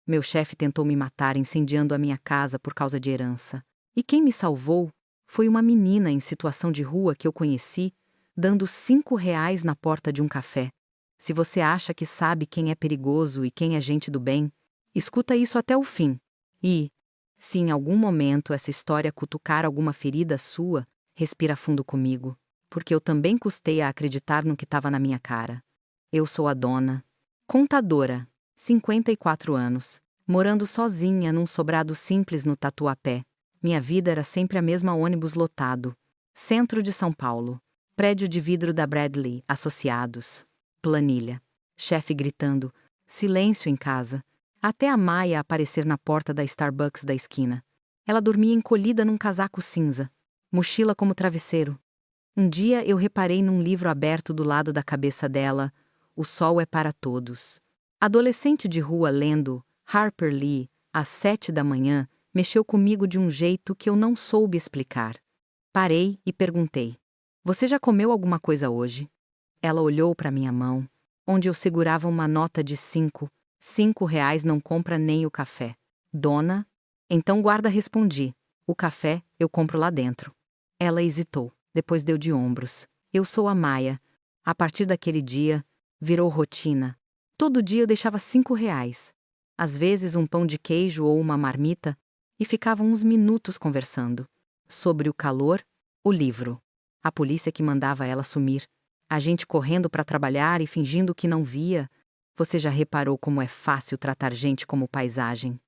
Meu chefe tentou me matar incendiando a minha casa por causa de herança. E quem me salvou foi uma menina em situação de rua que eu conheci, dando R$ 5 na porta de um café. Se você acha que sabe quem é perigoso e quem é gente do bem, escuta isso até o fim. E, se em algum momento essa história cutucar alguma ferida sua, respira fundo comigo, porque eu também custei a acreditar no que estava na minha cara. Eu sou a dona, contadora, 54 anos, morando sozinha num sobrado simples no Tatuapé. Minha vida era sempre a mesma: ônibus lotado. Centro de São Paulo. Prédio de vidro da Bradley, Associados. Planilha. Chefe gritando: silêncio em casa. Até a Maia aparecer na porta da Starbucks da esquina. Ela dormia encolhida num casaco cinza. Mochila como travesseiro. Um dia eu reparei num livro aberto do lado da cabeça dela: O Sol é para Todos. Adolescente de rua lendo Harper Lee, às 7 da manhã, mexeu comigo de um jeito que eu não soube explicar. Parei e perguntei: você já comeu alguma coisa hoje? Ela olhou para minha mão, onde eu segurava uma nota de 5 não compra nem o café. Dona? Então guarda, respondi. O café eu compro lá dentro. Ela hesitou, depois deu de ombros. Eu sou a Maia. A partir daquele dia, virou rotina. Todo dia eu deixava R$ 5. Às vezes um pão de queijo ou uma marmita, e ficavam uns minutos conversando. Sobre o calor, o livro. A polícia que mandava ela sumir. A gente correndo para trabalhar e fingindo que não via. Você já reparou como é fácil tratar gente como paisagem?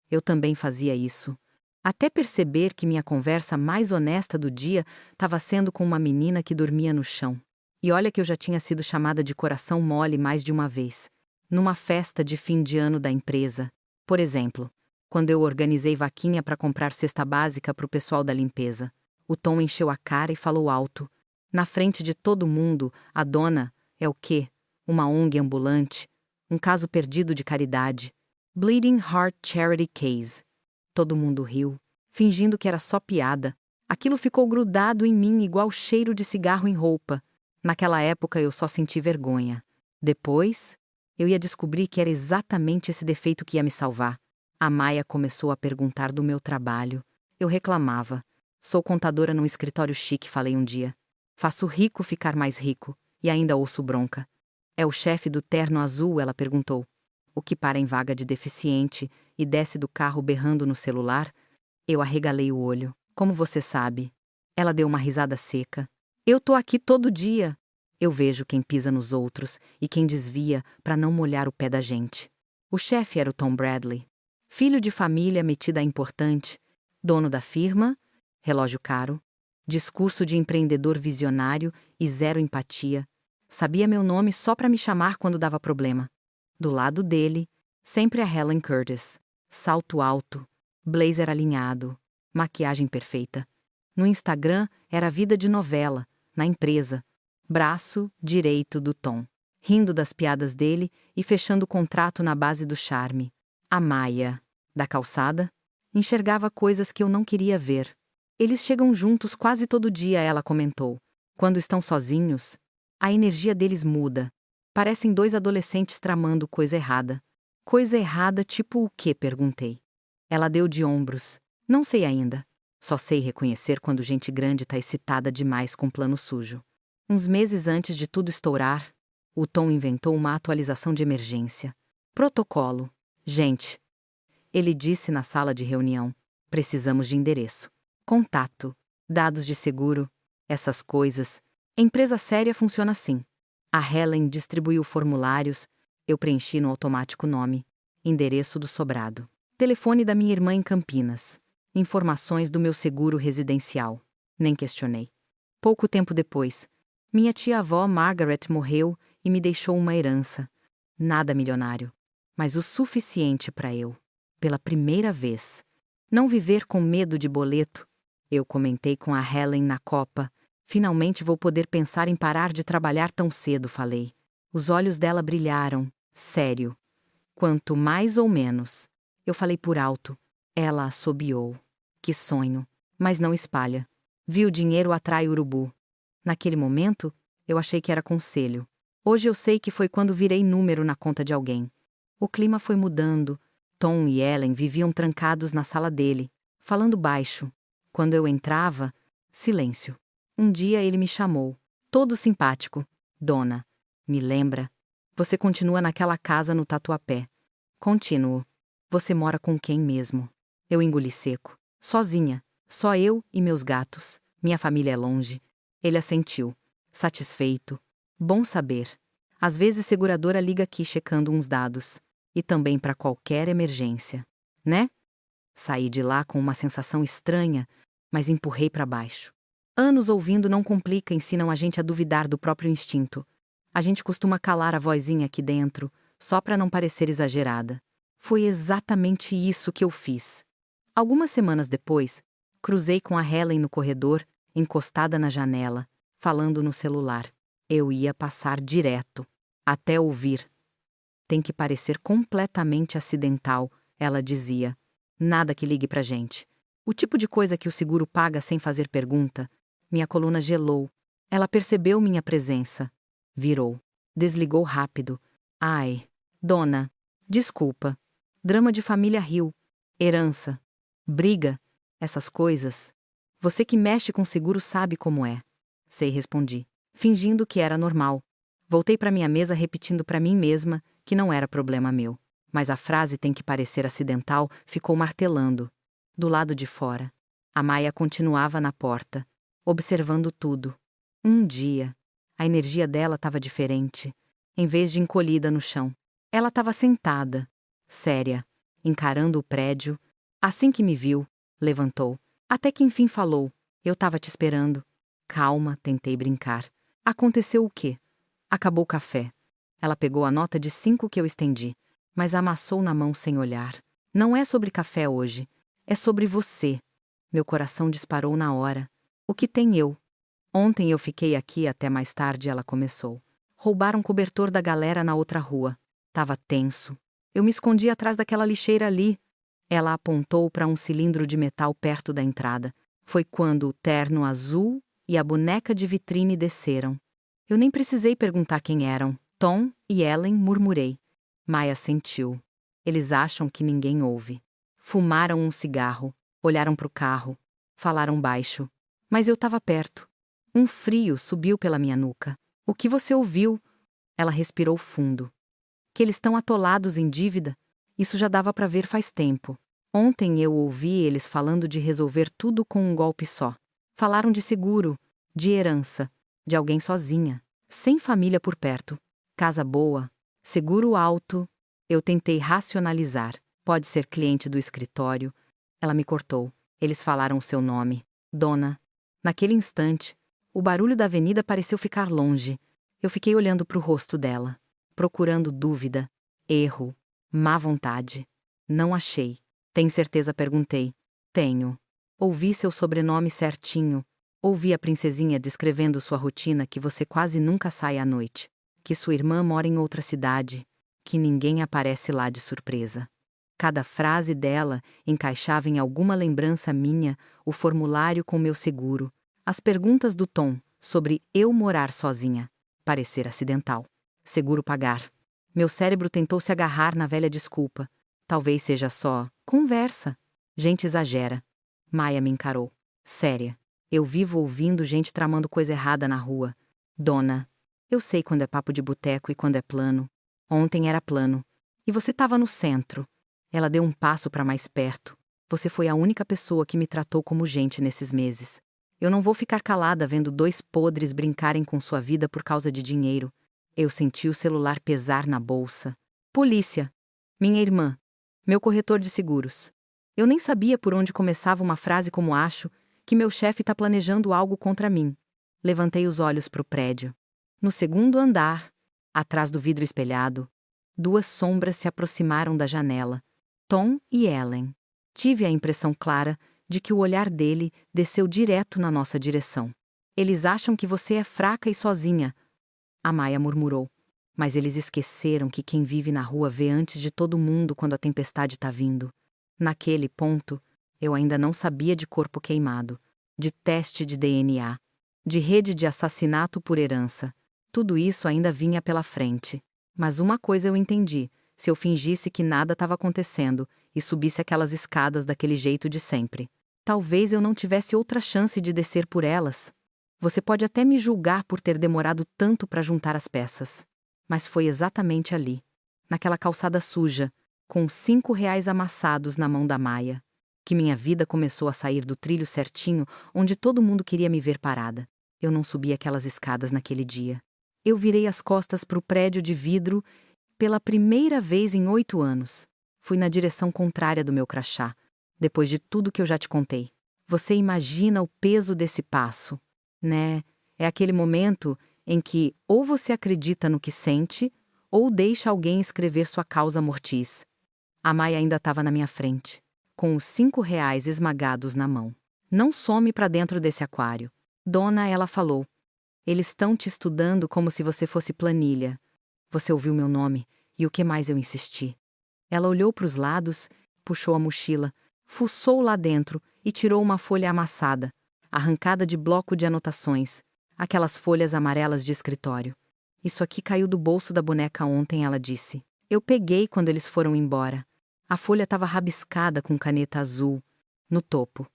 Eu também fazia isso. Até perceber que minha conversa mais honesta do dia estava sendo com uma menina que dormia no chão. E olha que eu já tinha sido chamada de coração mole mais de uma vez. Numa festa de fim de ano da empresa. Por exemplo, quando eu organizei vaquinha para comprar cesta básica para o pessoal da limpeza. O Tom encheu a cara e falou alto. Na frente de todo mundo, a dona é o quê? Uma ONG ambulante. Um caso perdido de caridade. Bleeding Heart Charity Case. Todo mundo riu, fingindo que era só piada. Aquilo ficou grudado em mim igual cheiro de cigarro em roupa. Naquela época eu só senti vergonha. Depois, eu ia descobrir que era exatamente esse defeito que ia me salvar. A Maia começou a perguntar do meu trabalho. Eu reclamava. Sou contadora num escritório chique, falei um dia. Faço rico ficar mais rico, e ainda ouço bronca. É o chefe do terno azul, ela perguntou. O que para em vaga de deficiente e desce do carro berrando no celular? Eu arregalei o olho. Como você sabe? Ela deu uma risada seca. Eu tô aqui todo dia. Eu vejo quem pisa nos outros e quem desvia para não molhar o pé da gente. O chefe era o Tom Bradley. Filho de família metida a importante. Dono da firma, relógio caro, discurso de empreendedor visionário e zero empatia. Sabia meu nome só para me chamar quando dava problema. Do lado dele, sempre a Helen Curtis. Salto alto, blazer alinhado, maquiagem perfeita. No Instagram era vida de novela, na empresa. Braço direito do Tom. Rindo das piadas dele e fechando o contrato na base do charme. A Maia, da calçada, enxergava coisas que eu não queria ver. Eles chegam juntos quase todo dia, ela comentou. Quando estão sozinhos, a energia deles muda. Parecem dois adolescentes tramando coisa errada. Coisa errada tipo o quê? Perguntei. Ela deu de ombros. Não sei ainda. Só sei reconhecer quando gente grande tá excitada demais com plano sujo. Uns meses antes de tudo estourar, o Tom inventou uma atualização de emergência. Protocolo. Gente, ele disse na sala de reunião, precisamos de endereço, contato, dados de seguro, essas coisas. Empresa séria funciona assim. A Helen distribuiu formulários, eu preenchi no automático nome, endereço do sobrado, telefone da minha irmã em Campinas, informações do meu seguro residencial. Nem questionei. Pouco tempo depois, minha tia-avó Margaret morreu e me deixou uma herança. Nada milionário, mas o suficiente para eu, pela primeira vez, não viver com medo de boleto. Eu comentei com a Helen na copa. Finalmente vou poder pensar em parar de trabalhar tão cedo, falei. Os olhos dela brilharam. Sério. Quanto mais ou menos. Eu falei por alto. Ela assobiou. Que sonho. Mas não espalha. Vi o dinheiro atrai urubu. Naquele momento, eu achei que era conselho. Hoje eu sei que foi quando virei número na conta de alguém. O clima foi mudando. Tom e Ellen viviam trancados na sala dele, falando baixo. Quando eu entrava, silêncio. Um dia ele me chamou, todo simpático. Dona, me lembra? Você continua naquela casa no Tatuapé. Continuo. Você mora com quem mesmo? Eu engoli seco. Sozinha. Só eu e meus gatos. Minha família é longe. Ele assentiu. Satisfeito. Bom saber. Às vezes seguradora liga aqui checando uns dados. E também para qualquer emergência. Né? Saí de lá com uma sensação estranha, mas empurrei para baixo. Anos ouvindo não complica ensinam a gente a duvidar do próprio instinto. A gente costuma calar a vozinha aqui dentro, só para não parecer exagerada. Foi exatamente isso que eu fiz. Algumas semanas depois, cruzei com a Helen no corredor, encostada na janela, falando no celular. Eu ia passar direto, até ouvir. Tem que parecer completamente acidental, ela dizia. Nada que ligue pra gente. O tipo de coisa que o seguro paga sem fazer pergunta. Minha coluna gelou. Ela percebeu minha presença. Virou. Desligou rápido. Ai, dona, desculpa. Drama de família riu. Herança. Briga. Essas coisas. Você que mexe com seguro sabe como é. Sei, respondi, fingindo que era normal. Voltei para minha mesa repetindo para mim mesma que não era problema meu. Mas a frase tem que parecer acidental ficou martelando. Do lado de fora. A Maia continuava na porta, observando tudo. Um dia, a energia dela estava diferente. Em vez de encolhida no chão, ela estava sentada, séria, encarando o prédio. Assim que me viu, levantou. Até que enfim falou. Eu estava te esperando. Calma, tentei brincar. Aconteceu o quê? Acabou o café. Ela pegou a nota de 5 que eu estendi, mas amassou na mão sem olhar. Não é sobre café hoje. É sobre você. Meu coração disparou na hora. O que tem eu? Ontem eu fiquei aqui até mais tarde, ela começou. Roubaram um cobertor da galera na outra rua. Tava tenso. Eu me escondi atrás daquela lixeira ali. Ela apontou para um cilindro de metal perto da entrada. Foi quando o terno azul e a boneca de vitrine desceram. Eu nem precisei perguntar quem eram. Tom e Ellen, murmurei. Maia sentiu. Eles acham que ninguém ouve. Fumaram um cigarro, olharam para o carro, falaram baixo. Mas eu estava perto. Um frio subiu pela minha nuca. O que você ouviu? Ela respirou fundo. Que eles estão atolados em dívida? Isso já dava para ver faz tempo. Ontem eu ouvi eles falando de resolver tudo com um golpe só. Falaram de seguro, de herança, de alguém sozinha, sem família por perto. Casa boa, seguro alto. Eu tentei racionalizar. Pode ser cliente do escritório. Ela me cortou. Eles falaram o seu nome. Dona. Naquele instante, o barulho da avenida pareceu ficar longe. Eu fiquei olhando para o rosto dela, procurando dúvida, erro, má vontade. Não achei. Tem certeza? Perguntei. Tenho. Ouvi seu sobrenome certinho. Ouvi a princesinha descrevendo sua rotina, que você quase nunca sai à noite. Que sua irmã mora em outra cidade. Que ninguém aparece lá de surpresa. Cada frase dela encaixava em alguma lembrança minha, o formulário com meu seguro, as perguntas do Tom sobre eu morar sozinha. Parecer acidental. Seguro pagar. Meu cérebro tentou se agarrar na velha desculpa. Talvez seja só conversa. Gente exagera. Maia me encarou. Séria. Eu vivo ouvindo gente tramando coisa errada na rua. Dona, eu sei quando é papo de boteco e quando é plano. Ontem era plano. E você estava no centro. Ela deu um passo para mais perto. Você foi a única pessoa que me tratou como gente nesses meses. Eu não vou ficar calada vendo dois podres brincarem com sua vida por causa de dinheiro. Eu senti o celular pesar na bolsa. Polícia. Minha irmã. Meu corretor de seguros. Eu nem sabia por onde começava uma frase como acho que meu chefe está planejando algo contra mim. Levantei os olhos para o prédio. No segundo andar, atrás do vidro espelhado, duas sombras se aproximaram da janela. Tom e Ellen. Tive a impressão clara de que o olhar dele desceu direto na nossa direção. Eles acham que você é fraca e sozinha, a Maia murmurou. Mas eles esqueceram que quem vive na rua vê antes de todo mundo quando a tempestade está vindo. Naquele ponto, eu ainda não sabia de corpo queimado, de teste de DNA, de rede de assassinato por herança. Tudo isso ainda vinha pela frente. Mas uma coisa eu entendi. se eu fingisse que nada estava acontecendo e subisse aquelas escadas daquele jeito de sempre. Talvez eu não tivesse outra chance de descer por elas. Você pode até me julgar por ter demorado tanto para juntar as peças. Mas foi exatamente ali, naquela calçada suja, com os 5 reais amassados na mão da Maia, que minha vida começou a sair do trilho certinho onde todo mundo queria me ver parada. Eu não subi aquelas escadas naquele dia. Eu virei as costas para o prédio de vidro pela primeira vez em 8 anos. Fui na direção contrária do meu crachá, depois de tudo que eu já te contei. Você imagina o peso desse passo, né? É aquele momento em que ou você acredita no que sente, ou deixa alguém escrever sua causa mortis. A Maia ainda estava na minha frente, com os 5 reais esmagados na mão. Não some para dentro desse aquário. Dona, ela falou. Eles estão te estudando como se você fosse planilha. Você ouviu meu nome, e o que mais eu insisti? Ela olhou para os lados, puxou a mochila, fuçou lá dentro e tirou uma folha amassada, arrancada de bloco de anotações, aquelas folhas amarelas de escritório. Isso aqui caiu do bolso da boneca ontem, ela disse. Eu peguei quando eles foram embora. A folha estava rabiscada com caneta azul. No topo,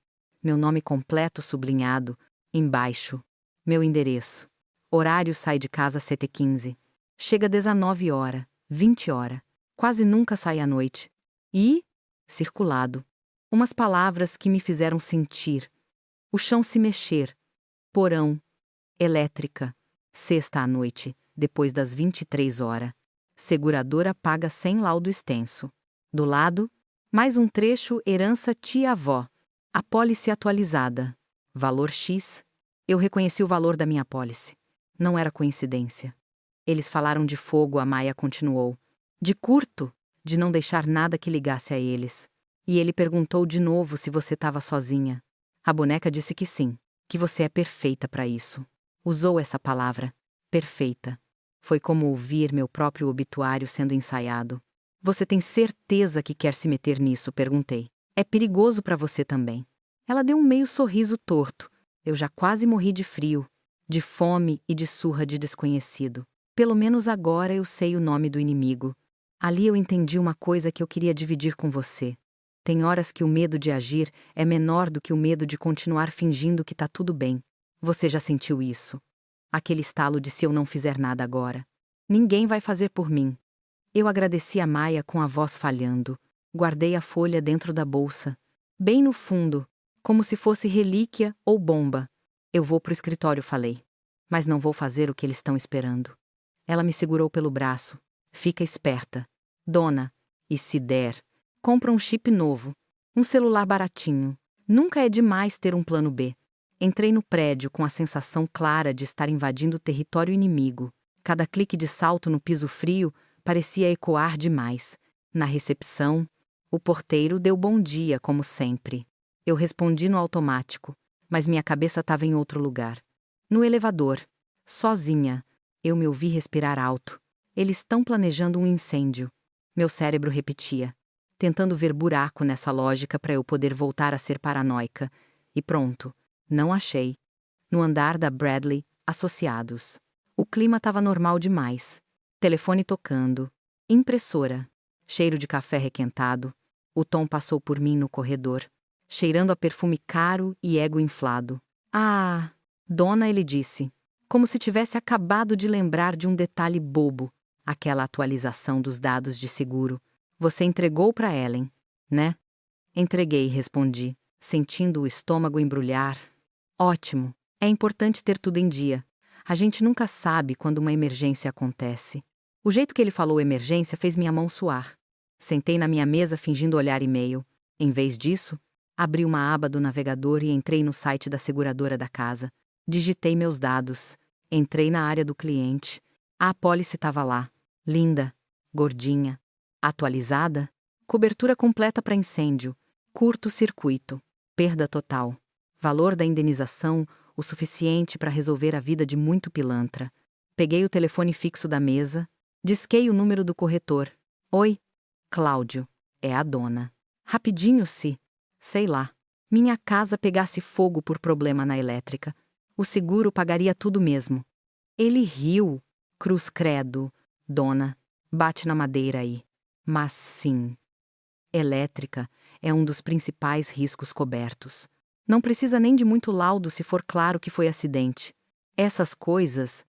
meu nome completo sublinhado. Embaixo, meu endereço. Horário sai de casa às 7h15. Chega 19 horas, 20 horas. Quase nunca sai à noite. E, circulado, umas palavras que me fizeram sentir. O chão se mexer. Porão. Elétrica. Sexta à noite, depois das 23 horas. Seguradora paga sem laudo extenso. Do lado, mais um trecho herança tia-avó. Apólice atualizada. Valor X. Eu reconheci o valor da minha apólice. Não era coincidência. Eles falaram de fogo, a Maia continuou. De curto, de não deixar nada que ligasse a eles. E ele perguntou de novo se você estava sozinha. A boneca disse que sim, que você é perfeita para isso. Usou essa palavra, perfeita. Foi como ouvir meu próprio obituário sendo ensaiado. Você tem certeza que quer se meter nisso? Perguntei. É perigoso para você também. Ela deu um meio sorriso torto. Eu já quase morri de frio, de fome e de surra de desconhecido. Pelo menos agora eu sei o nome do inimigo. Ali eu entendi uma coisa que eu queria dividir com você. Tem horas que o medo de agir é menor do que o medo de continuar fingindo que tá tudo bem. Você já sentiu isso? Aquele estalo de se eu não fizer nada agora. Ninguém vai fazer por mim. Eu agradeci a Maia com a voz falhando. Guardei a folha dentro da bolsa. Bem no fundo, como se fosse relíquia ou bomba. Eu vou pro escritório, falei. Mas não vou fazer o que eles estão esperando. Ela me segurou pelo braço. Fica esperta. Dona, e se der, compra um chip novo. Um celular baratinho. Nunca é demais ter um plano B. Entrei no prédio com a sensação clara de estar invadindo território inimigo. Cada clique de salto no piso frio parecia ecoar demais. Na recepção, o porteiro deu bom dia, como sempre. Eu respondi no automático, mas minha cabeça estava em outro lugar. No elevador, sozinha, eu me ouvi respirar alto. Eles estão planejando um incêndio. Meu cérebro repetia, tentando ver buraco nessa lógica para eu poder voltar a ser paranoica. E pronto, não achei. No andar da Bradley, Associados. O clima estava normal demais. Telefone tocando. Impressora. Cheiro de café requentado. O Tom passou por mim no corredor, cheirando a perfume caro e ego inflado. Ah, dona, ele disse, como se tivesse acabado de lembrar de um detalhe bobo, aquela atualização dos dados de seguro. Você entregou para Ellen, né? Entreguei, respondi, sentindo o estômago embrulhar. Ótimo, é importante ter tudo em dia. A gente nunca sabe quando uma emergência acontece. O jeito que ele falou emergência fez minha mão suar. Sentei na minha mesa fingindo olhar e-mail. Em vez disso, abri uma aba do navegador e entrei no site da seguradora da casa. Digitei meus dados. Entrei na área do cliente. A apólice estava lá. Linda. Gordinha. Atualizada. Cobertura completa para incêndio. Curto-circuito. Perda total. Valor da indenização o suficiente para resolver a vida de muito pilantra. Peguei o telefone fixo da mesa. Disquei o número do corretor. Oi. Cláudio. É a dona. Rapidinho se, sei lá, minha casa pegasse fogo por problema na elétrica. O seguro pagaria tudo mesmo. Ele riu. Cruz credo. Dona, bate na madeira aí. Mas sim, elétrica é um dos principais riscos cobertos. Não precisa nem de muito laudo se for claro que foi acidente. Essas coisas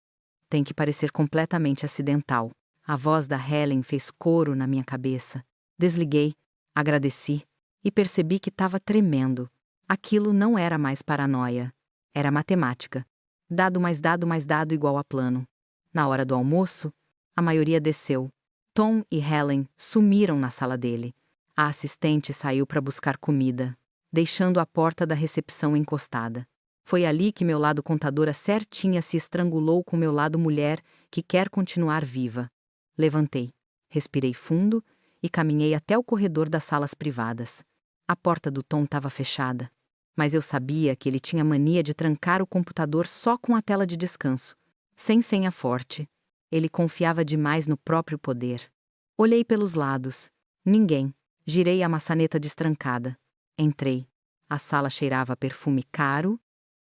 têm que parecer completamente acidental. A voz da Helen fez coro na minha cabeça. Desliguei, agradeci e percebi que estava tremendo. Aquilo não era mais paranoia. Era matemática. Dado mais dado mais dado igual a plano. Na hora do almoço, a maioria desceu. Tom e Helen sumiram na sala dele. A assistente saiu para buscar comida, deixando a porta da recepção encostada. Foi ali que meu lado contadora certinha se estrangulou com meu lado mulher que quer continuar viva. Levantei, respirei fundo e caminhei até o corredor das salas privadas. A porta do Tom estava fechada, mas eu sabia que ele tinha mania de trancar o computador só com a tela de descanso, sem senha forte. Ele confiava demais no próprio poder. Olhei pelos lados. Ninguém. Girei a maçaneta destrancada. Entrei. A sala cheirava a perfume caro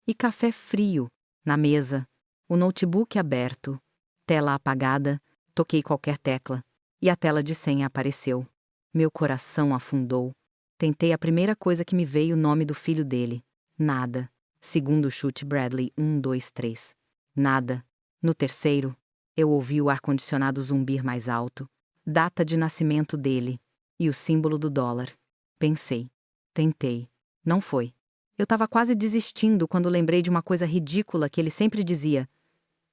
e café frio. Na mesa, o notebook aberto, tela apagada, toquei qualquer tecla, e a tela de senha apareceu. Meu coração afundou. Tentei a primeira coisa que me veio o nome do filho dele. Nada. Segundo chute Bradley 1, 2, 3. Nada. No terceiro, eu ouvi o ar-condicionado zumbir mais alto. Data de nascimento dele. E o símbolo do dólar. Pensei. Tentei. Não foi. Eu estava quase desistindo quando lembrei de uma coisa ridícula que ele sempre dizia.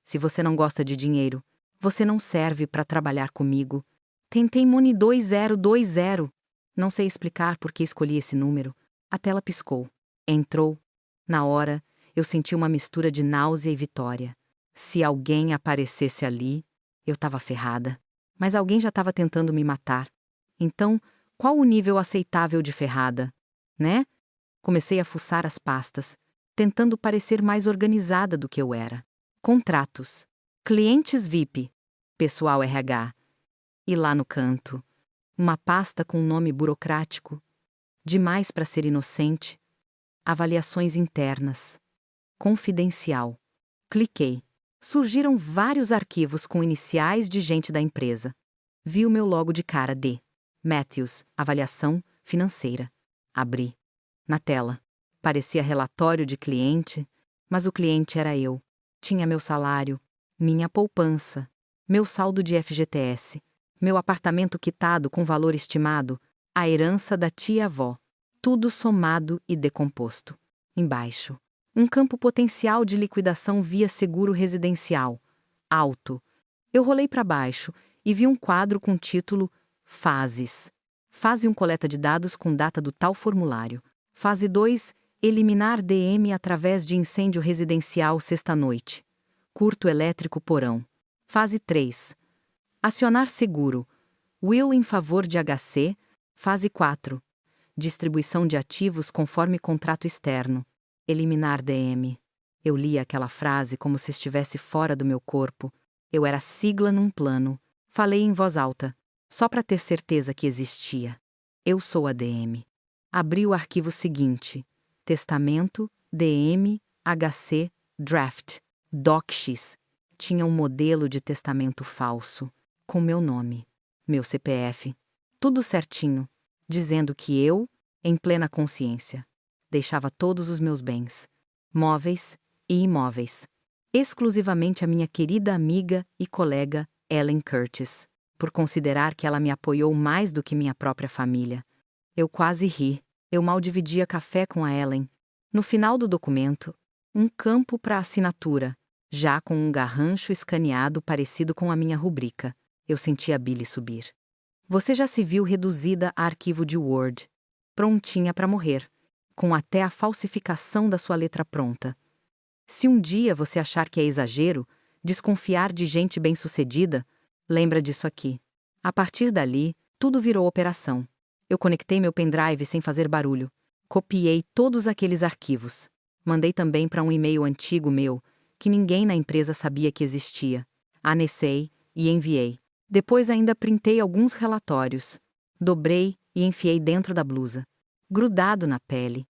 Se você não gosta de dinheiro, você não serve para trabalhar comigo. Tentei Moni 2020. Não sei explicar por que escolhi esse número. A tela piscou. Entrou. Na hora, eu senti uma mistura de náusea e vitória. Se alguém aparecesse ali, eu estava ferrada. Mas alguém já estava tentando me matar. Então, qual o nível aceitável de ferrada? Né? Comecei a fuçar as pastas, tentando parecer mais organizada do que eu era. Contratos. Clientes VIP. Pessoal RH. E lá no canto, uma pasta com um nome burocrático. Demais para ser inocente. Avaliações internas. Confidencial. Cliquei. Surgiram vários arquivos com iniciais de gente da empresa. Vi o meu logo de cara de Matthews, avaliação financeira. Abri. Na tela. Parecia relatório de cliente, mas o cliente era eu. Tinha meu salário, minha poupança, meu saldo de FGTS, meu apartamento quitado com valor estimado, a herança da tia-avó. Tudo somado e decomposto. Embaixo. Um campo potencial de liquidação via seguro residencial. Alto. Eu rolei para baixo e vi um quadro com o título Fases. Fase 1, coleta de dados com data do tal formulário. Fase 2, eliminar DM através de incêndio residencial sexta-noite. Curto elétrico porão. Fase 3, acionar seguro. Will em favor de HC. Fase 4, distribuição de ativos conforme contrato externo. Eliminar DM. Eu li aquela frase como se estivesse fora do meu corpo. Eu era sigla num plano. Falei em voz alta, só para ter certeza que existia. Eu sou a DM. Abri o arquivo seguinte. Testamento, DM, HC, Draft, DocX. Tinha um modelo de testamento falso, com meu nome, meu CPF. Tudo certinho, dizendo que eu, em plena consciência, deixava todos os meus bens, móveis e imóveis, exclusivamente a minha querida amiga e colega Ellen Curtis, por considerar que ela me apoiou mais do que minha própria família. Eu quase ri. Eu mal dividia café com a Ellen. No final do documento, um campo para assinatura, já com um garrancho escaneado parecido com a minha rubrica. Eu senti a bile subir. Você já se viu reduzida a arquivo de Word, prontinha para morrer, com até a falsificação da sua letra pronta. Se um dia você achar que é exagero, desconfiar de gente bem-sucedida, lembra disso aqui. A partir dali, tudo virou operação. Eu conectei meu pendrive sem fazer barulho. Copiei todos aqueles arquivos. Mandei também para um e-mail antigo meu, que ninguém na empresa sabia que existia. Anexei e enviei. Depois ainda printei alguns relatórios. Dobrei e enfiei dentro da blusa. Grudado na pele.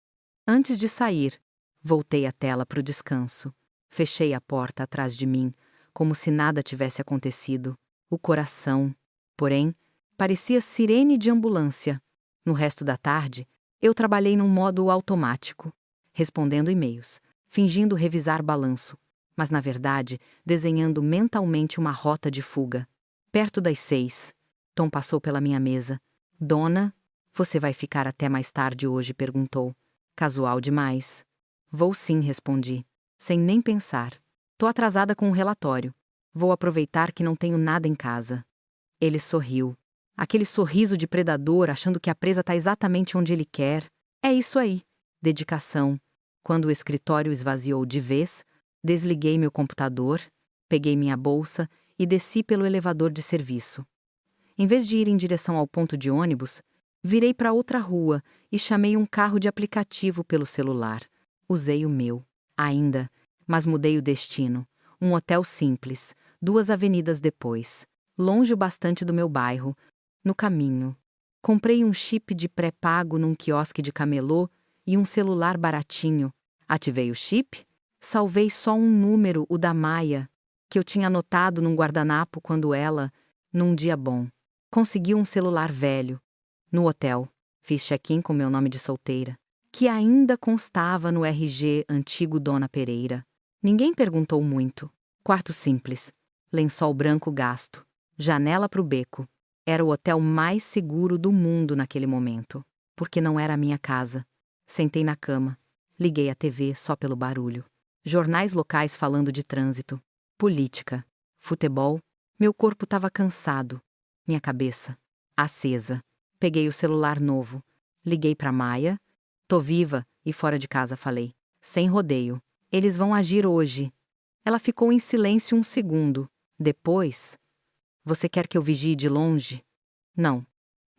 Antes de sair, voltei a tela para o descanso. Fechei a porta atrás de mim, como se nada tivesse acontecido. O coração, porém, Parecia sirene de ambulância. No resto da tarde, eu trabalhei num modo automático, respondendo e-mails, fingindo revisar balanço, mas na verdade desenhando mentalmente uma rota de fuga. Perto das 6, Tom passou pela minha mesa. Dona, você vai ficar até mais tarde hoje? Perguntou. Casual demais. Vou sim, respondi, sem nem pensar. Tô atrasada com o relatório. Vou aproveitar que não tenho nada em casa. Ele sorriu. Aquele sorriso de predador achando que a presa tá exatamente onde ele quer. É isso aí. Dedicação. Quando o escritório esvaziou de vez, desliguei meu computador, peguei minha bolsa e desci pelo elevador de serviço. Em vez de ir em direção ao ponto de ônibus, virei para outra rua e chamei um carro de aplicativo pelo celular. Usei o meu, ainda, mas mudei o destino. Um hotel simples, 2 avenidas depois, longe o bastante do meu bairro. No caminho, comprei um chip de pré-pago num quiosque de camelô e um celular baratinho. Ativei o chip, salvei só um número, o da Maia, que eu tinha anotado num guardanapo quando ela, num dia bom, conseguiu um celular velho. No hotel, fiz check-in com meu nome de solteira, que ainda constava no RG antigo Dona Pereira. Ninguém perguntou muito. Quarto simples, lençol branco gasto, janela pro beco. Era o hotel mais seguro do mundo naquele momento, porque não era a minha casa. Sentei na cama, liguei a TV só pelo barulho. Jornais locais falando de trânsito, política, futebol. Meu corpo estava cansado, minha cabeça acesa. Peguei o celular novo, liguei para Maia. Tô viva e fora de casa, falei. Sem rodeio. Eles vão agir hoje. Ela ficou em silêncio um segundo. Depois... Você quer que eu vigie de longe? Não.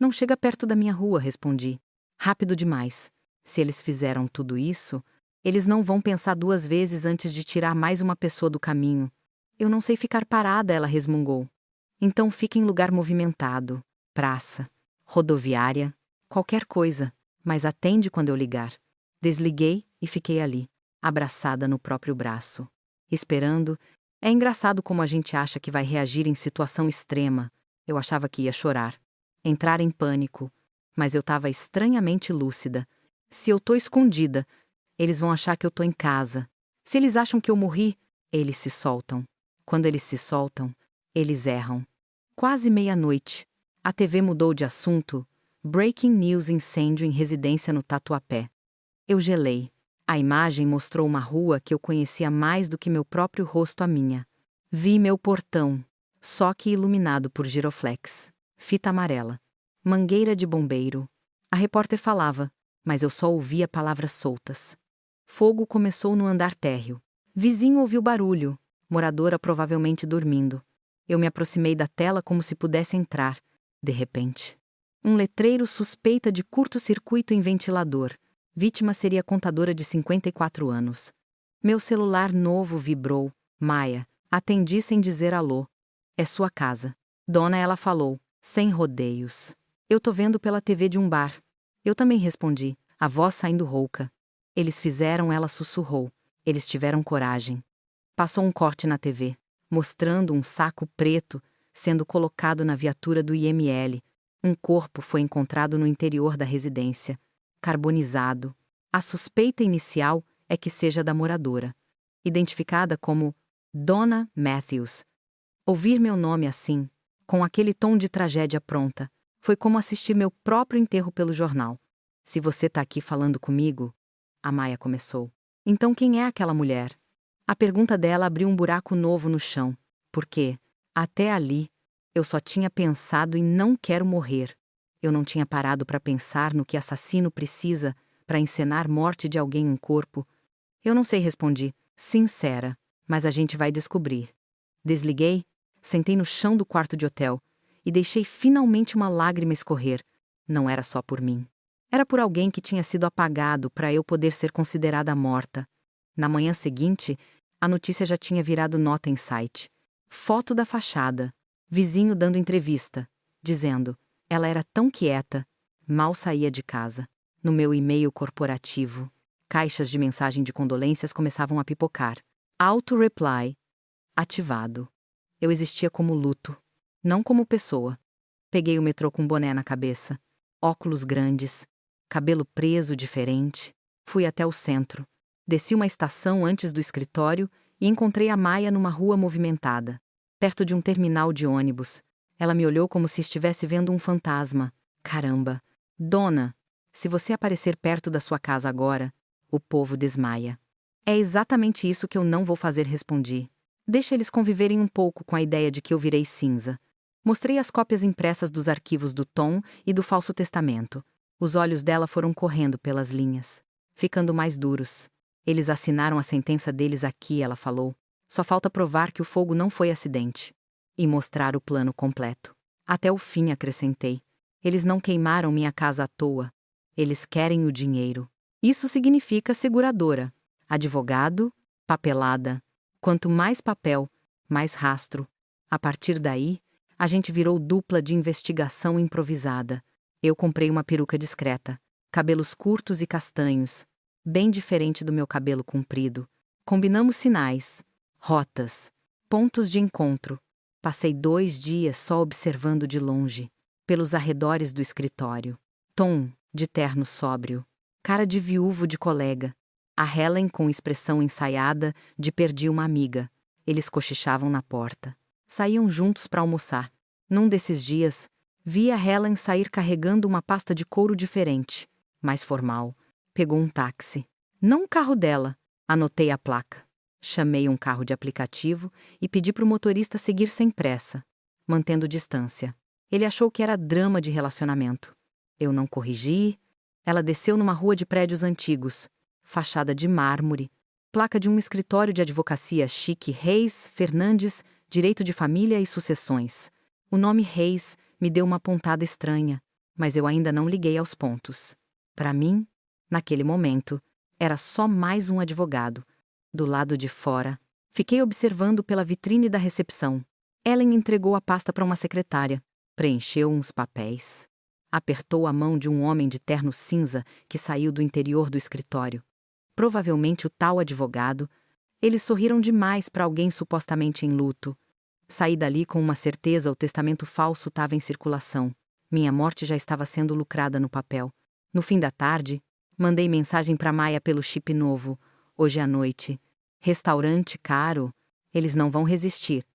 Não chega perto da minha rua, respondi. Rápido demais. Se eles fizeram tudo isso, eles não vão pensar 2 vezes antes de tirar mais uma pessoa do caminho. Eu não sei ficar parada, ela resmungou. Então fique em lugar movimentado, praça, rodoviária, qualquer coisa, mas atende quando eu ligar. Desliguei e fiquei ali, abraçada no próprio braço, esperando. É engraçado como a gente acha que vai reagir em situação extrema. Eu achava que ia chorar, entrar em pânico, mas eu estava estranhamente lúcida. Se eu tô escondida, eles vão achar que eu tô em casa. Se eles acham que eu morri, eles se soltam. Quando eles se soltam, eles erram. Quase meia-noite. A TV mudou de assunto. Breaking news: incêndio em residência no Tatuapé. Eu gelei. A imagem mostrou uma rua que eu conhecia mais do que meu próprio rosto a minha. Vi meu portão, só que iluminado por giroflex, fita amarela, mangueira de bombeiro. A repórter falava, mas eu só ouvia palavras soltas. Fogo começou no andar térreo. Vizinho ouviu barulho, moradora provavelmente dormindo. Eu me aproximei da tela como se pudesse entrar. De repente, um letreiro suspeita de curto-circuito em ventilador. Vítima seria contadora de 54 anos. Meu celular novo vibrou. Maia, atendi sem dizer alô. É sua casa. Dona, ela falou, sem rodeios. Eu tô vendo pela TV de um bar. Eu também respondi, a voz saindo rouca. Eles fizeram, ela sussurrou. Eles tiveram coragem. Passou um corte na TV, mostrando um saco preto sendo colocado na viatura do IML. Um corpo foi encontrado no interior da residência, carbonizado. A suspeita inicial é que seja da moradora, identificada como Donna Matthews. Ouvir meu nome assim, com aquele tom de tragédia pronta, foi como assistir meu próprio enterro pelo jornal. Se você tá aqui falando comigo, a Maia começou. Então quem é aquela mulher? A pergunta dela abriu um buraco novo no chão, porque, até ali, eu só tinha pensado em não quero morrer. Eu não tinha parado para pensar no que assassino precisa para encenar morte de alguém em corpo. Eu não sei, respondi, sincera, mas a gente vai descobrir. Desliguei, sentei no chão do quarto de hotel e deixei finalmente uma lágrima escorrer. Não era só por mim. Era por alguém que tinha sido apagado para eu poder ser considerada morta. Na manhã seguinte, a notícia já tinha virado nota em site. Foto da fachada. Vizinho dando entrevista, dizendo, ela era tão quieta, mal saía de casa. No meu e-mail corporativo, caixas de mensagem de condolências começavam a pipocar. Auto-reply ativado. Eu existia como luto, não como pessoa. Peguei o metrô com boné na cabeça, óculos grandes, cabelo preso diferente. Fui até o centro. Desci uma estação antes do escritório e encontrei a Maia numa rua movimentada, perto de um terminal de ônibus. Ela me olhou como se estivesse vendo um fantasma. Caramba! Dona, se você aparecer perto da sua casa agora, o povo desmaia. É exatamente isso que eu não vou fazer, respondi. Deixa eles conviverem um pouco com a ideia de que eu virei cinza. Mostrei as cópias impressas dos arquivos do Tom e do Falso Testamento. Os olhos dela foram correndo pelas linhas, ficando mais duros. Eles assinaram a sentença deles aqui, ela falou. Só falta provar que o fogo não foi acidente. E mostrar o plano completo. Até o fim, acrescentei. Eles não queimaram minha casa à toa. Eles querem o dinheiro. Isso significa seguradora, advogado, papelada. Quanto mais papel, mais rastro. A partir daí, a gente virou dupla de investigação improvisada. Eu comprei uma peruca discreta, cabelos curtos e castanhos, bem diferente do meu cabelo comprido. Combinamos sinais, rotas, pontos de encontro. Passei 2 dias só observando de longe, pelos arredores do escritório. Tom, de terno sóbrio, cara de viúvo de colega. A Helen com expressão ensaiada de perdi uma amiga. Eles cochichavam na porta. Saíam juntos para almoçar. Num desses dias, vi a Helen sair carregando uma pasta de couro diferente, mais formal. Pegou um táxi. Não o carro dela. Anotei a placa. Chamei um carro de aplicativo e pedi para o motorista seguir sem pressa, mantendo distância. Ele achou que era drama de relacionamento. Eu não corrigi. Ela desceu numa rua de prédios antigos, fachada de mármore, placa de um escritório de advocacia chique Reis, Fernandes, Direito de Família e Sucessões. O nome Reis me deu uma pontada estranha, mas eu ainda não liguei aos pontos. Para mim, naquele momento, era só mais um advogado. Do lado de fora, fiquei observando pela vitrine da recepção. Ellen entregou a pasta para uma secretária, preencheu uns papéis. Apertou a mão de um homem de terno cinza que saiu do interior do escritório. Provavelmente o tal advogado. Eles sorriram demais para alguém supostamente em luto. Saí dali com uma certeza: o testamento falso estava em circulação. Minha morte já estava sendo lucrada no papel. No fim da tarde, mandei mensagem para Maia pelo chip novo. Hoje à noite. Restaurante caro? Eles não vão resistir.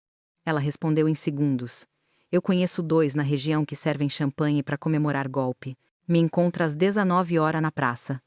Ela respondeu em segundos. Eu conheço 2 na região que servem champanhe para comemorar golpe. Me encontro às 19 horas na praça.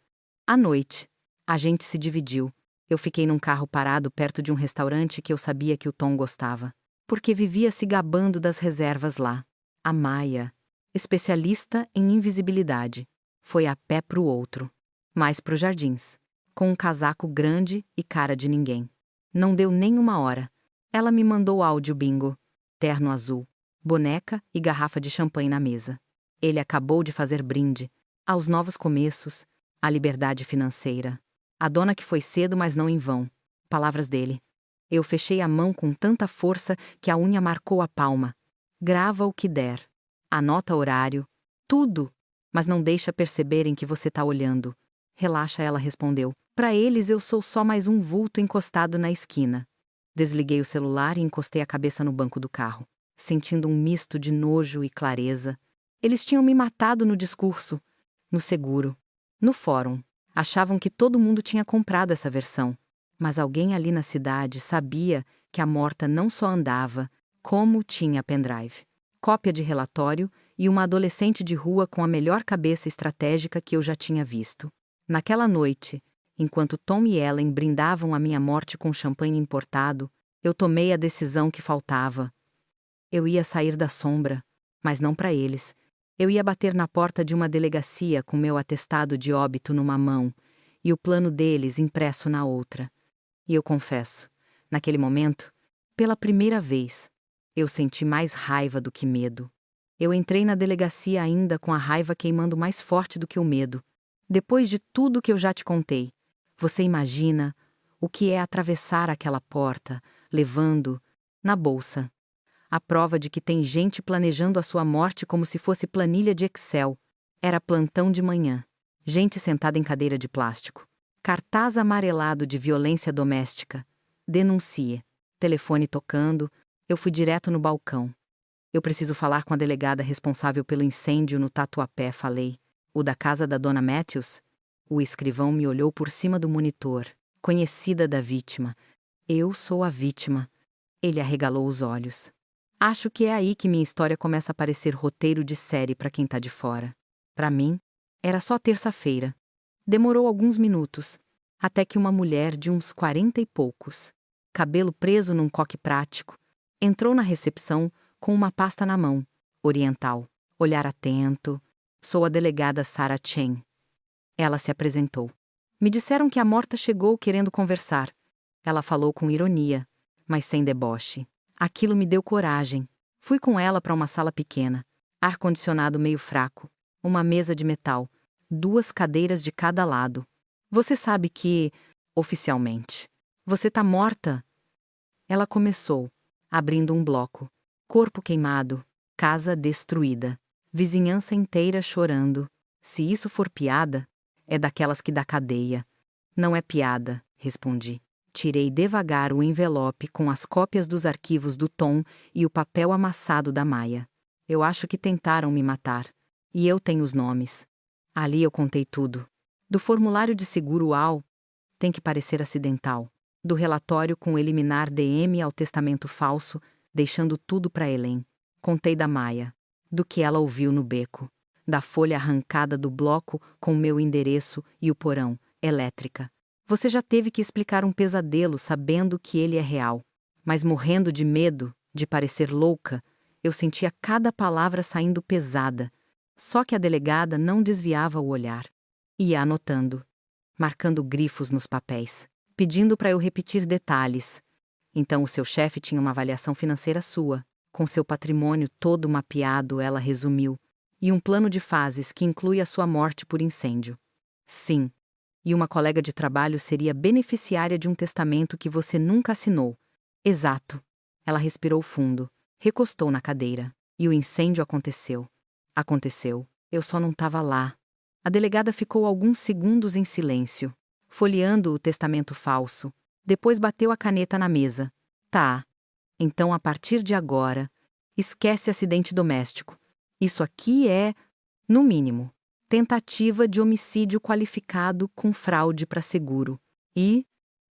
À noite, a gente se dividiu. Eu fiquei num carro parado perto de um restaurante que eu sabia que o Tom gostava, porque vivia se gabando das reservas lá. A Maia, especialista em invisibilidade, foi a pé pro outro, mais pro Jardins, com um casaco grande e cara de ninguém. Não deu nem 1 hora. Ela me mandou áudio bingo, terno azul, boneca e garrafa de champanhe na mesa. Ele acabou de fazer brinde aos novos começos, à liberdade financeira. A dona que foi cedo, mas não em vão. Palavras dele. Eu fechei a mão com tanta força que a unha marcou a palma. Grava o que der. Anota horário. Tudo. Mas não deixa perceberem que você tá olhando. Relaxa, ela respondeu. Para eles eu sou só mais um vulto encostado na esquina. Desliguei o celular e encostei a cabeça no banco do carro, sentindo um misto de nojo e clareza. Eles tinham me matado no discurso, no seguro, no fórum. Achavam que todo mundo tinha comprado essa versão. Mas alguém ali na cidade sabia que a morta não só andava, como tinha pendrive, cópia de relatório e uma adolescente de rua com a melhor cabeça estratégica que eu já tinha visto. Naquela noite, enquanto Tom e Ellen brindavam a minha morte com champanhe importado, eu tomei a decisão que faltava. Eu ia sair da sombra, mas não para eles. Eu ia bater na porta de uma delegacia com meu atestado de óbito numa mão e o plano deles impresso na outra. E eu confesso, naquele momento, pela primeira vez, eu senti mais raiva do que medo. Eu entrei na delegacia ainda com a raiva queimando mais forte do que o medo. Depois de tudo que eu já te contei, você imagina o que é atravessar aquela porta, levando, na bolsa, a prova de que tem gente planejando a sua morte como se fosse planilha de Excel. Era plantão de manhã. Gente sentada em cadeira de plástico. Cartaz amarelado de violência doméstica. Denuncie. Telefone tocando. Eu fui direto no balcão. Eu preciso falar com a delegada responsável pelo incêndio no Tatuapé, falei. O da casa da dona Matthews? O escrivão me olhou por cima do monitor. Conhecida da vítima. Eu sou a vítima. Ele arregalou os olhos. Acho que é aí que minha história começa a parecer roteiro de série para quem tá de fora. Para mim, era só terça-feira. Demorou alguns minutos, até que uma mulher de uns 40 e poucos, cabelo preso num coque prático, entrou na recepção com uma pasta na mão, oriental, olhar atento. Sou a delegada Sarah Chen. Ela se apresentou. Me disseram que a morta chegou querendo conversar. Ela falou com ironia, mas sem deboche. Aquilo me deu coragem. Fui com ela para uma sala pequena, ar-condicionado meio fraco, uma mesa de metal, 2 cadeiras de cada lado. Você sabe que, oficialmente, você tá morta? Ela começou, abrindo um bloco. Corpo queimado, casa destruída, vizinhança inteira chorando. Se isso for piada, é daquelas que dá cadeia. Não é piada, respondi. Tirei devagar o envelope com as cópias dos arquivos do Tom e o papel amassado da Maia. Eu acho que tentaram me matar. E eu tenho os nomes. Ali eu contei tudo. Do formulário de seguro ao... Tem que parecer acidental. Do relatório com eliminar DM ao testamento falso, deixando tudo para Helen. Contei da Maia. Do que ela ouviu no beco. Da folha arrancada do bloco com meu endereço e o porão, elétrica. Você já teve que explicar um pesadelo sabendo que ele é real. Mas morrendo de medo, de parecer louca, eu sentia cada palavra saindo pesada. Só que a delegada não desviava o olhar. Ia anotando, marcando grifos nos papéis, pedindo para eu repetir detalhes. Então o seu chefe tinha uma avaliação financeira sua. Com seu patrimônio todo mapeado, ela resumiu. E um plano de fases que inclui a sua morte por incêndio. Sim. E uma colega de trabalho seria beneficiária de um testamento que você nunca assinou. Exato. Ela respirou fundo, recostou na cadeira. E o incêndio aconteceu. Aconteceu. Eu só não estava lá. A delegada ficou alguns segundos em silêncio, folheando o testamento falso. Depois bateu a caneta na mesa. Tá. Então, a partir de agora, esquece acidente doméstico. Isso aqui é, no mínimo, tentativa de homicídio qualificado com fraude para seguro. E,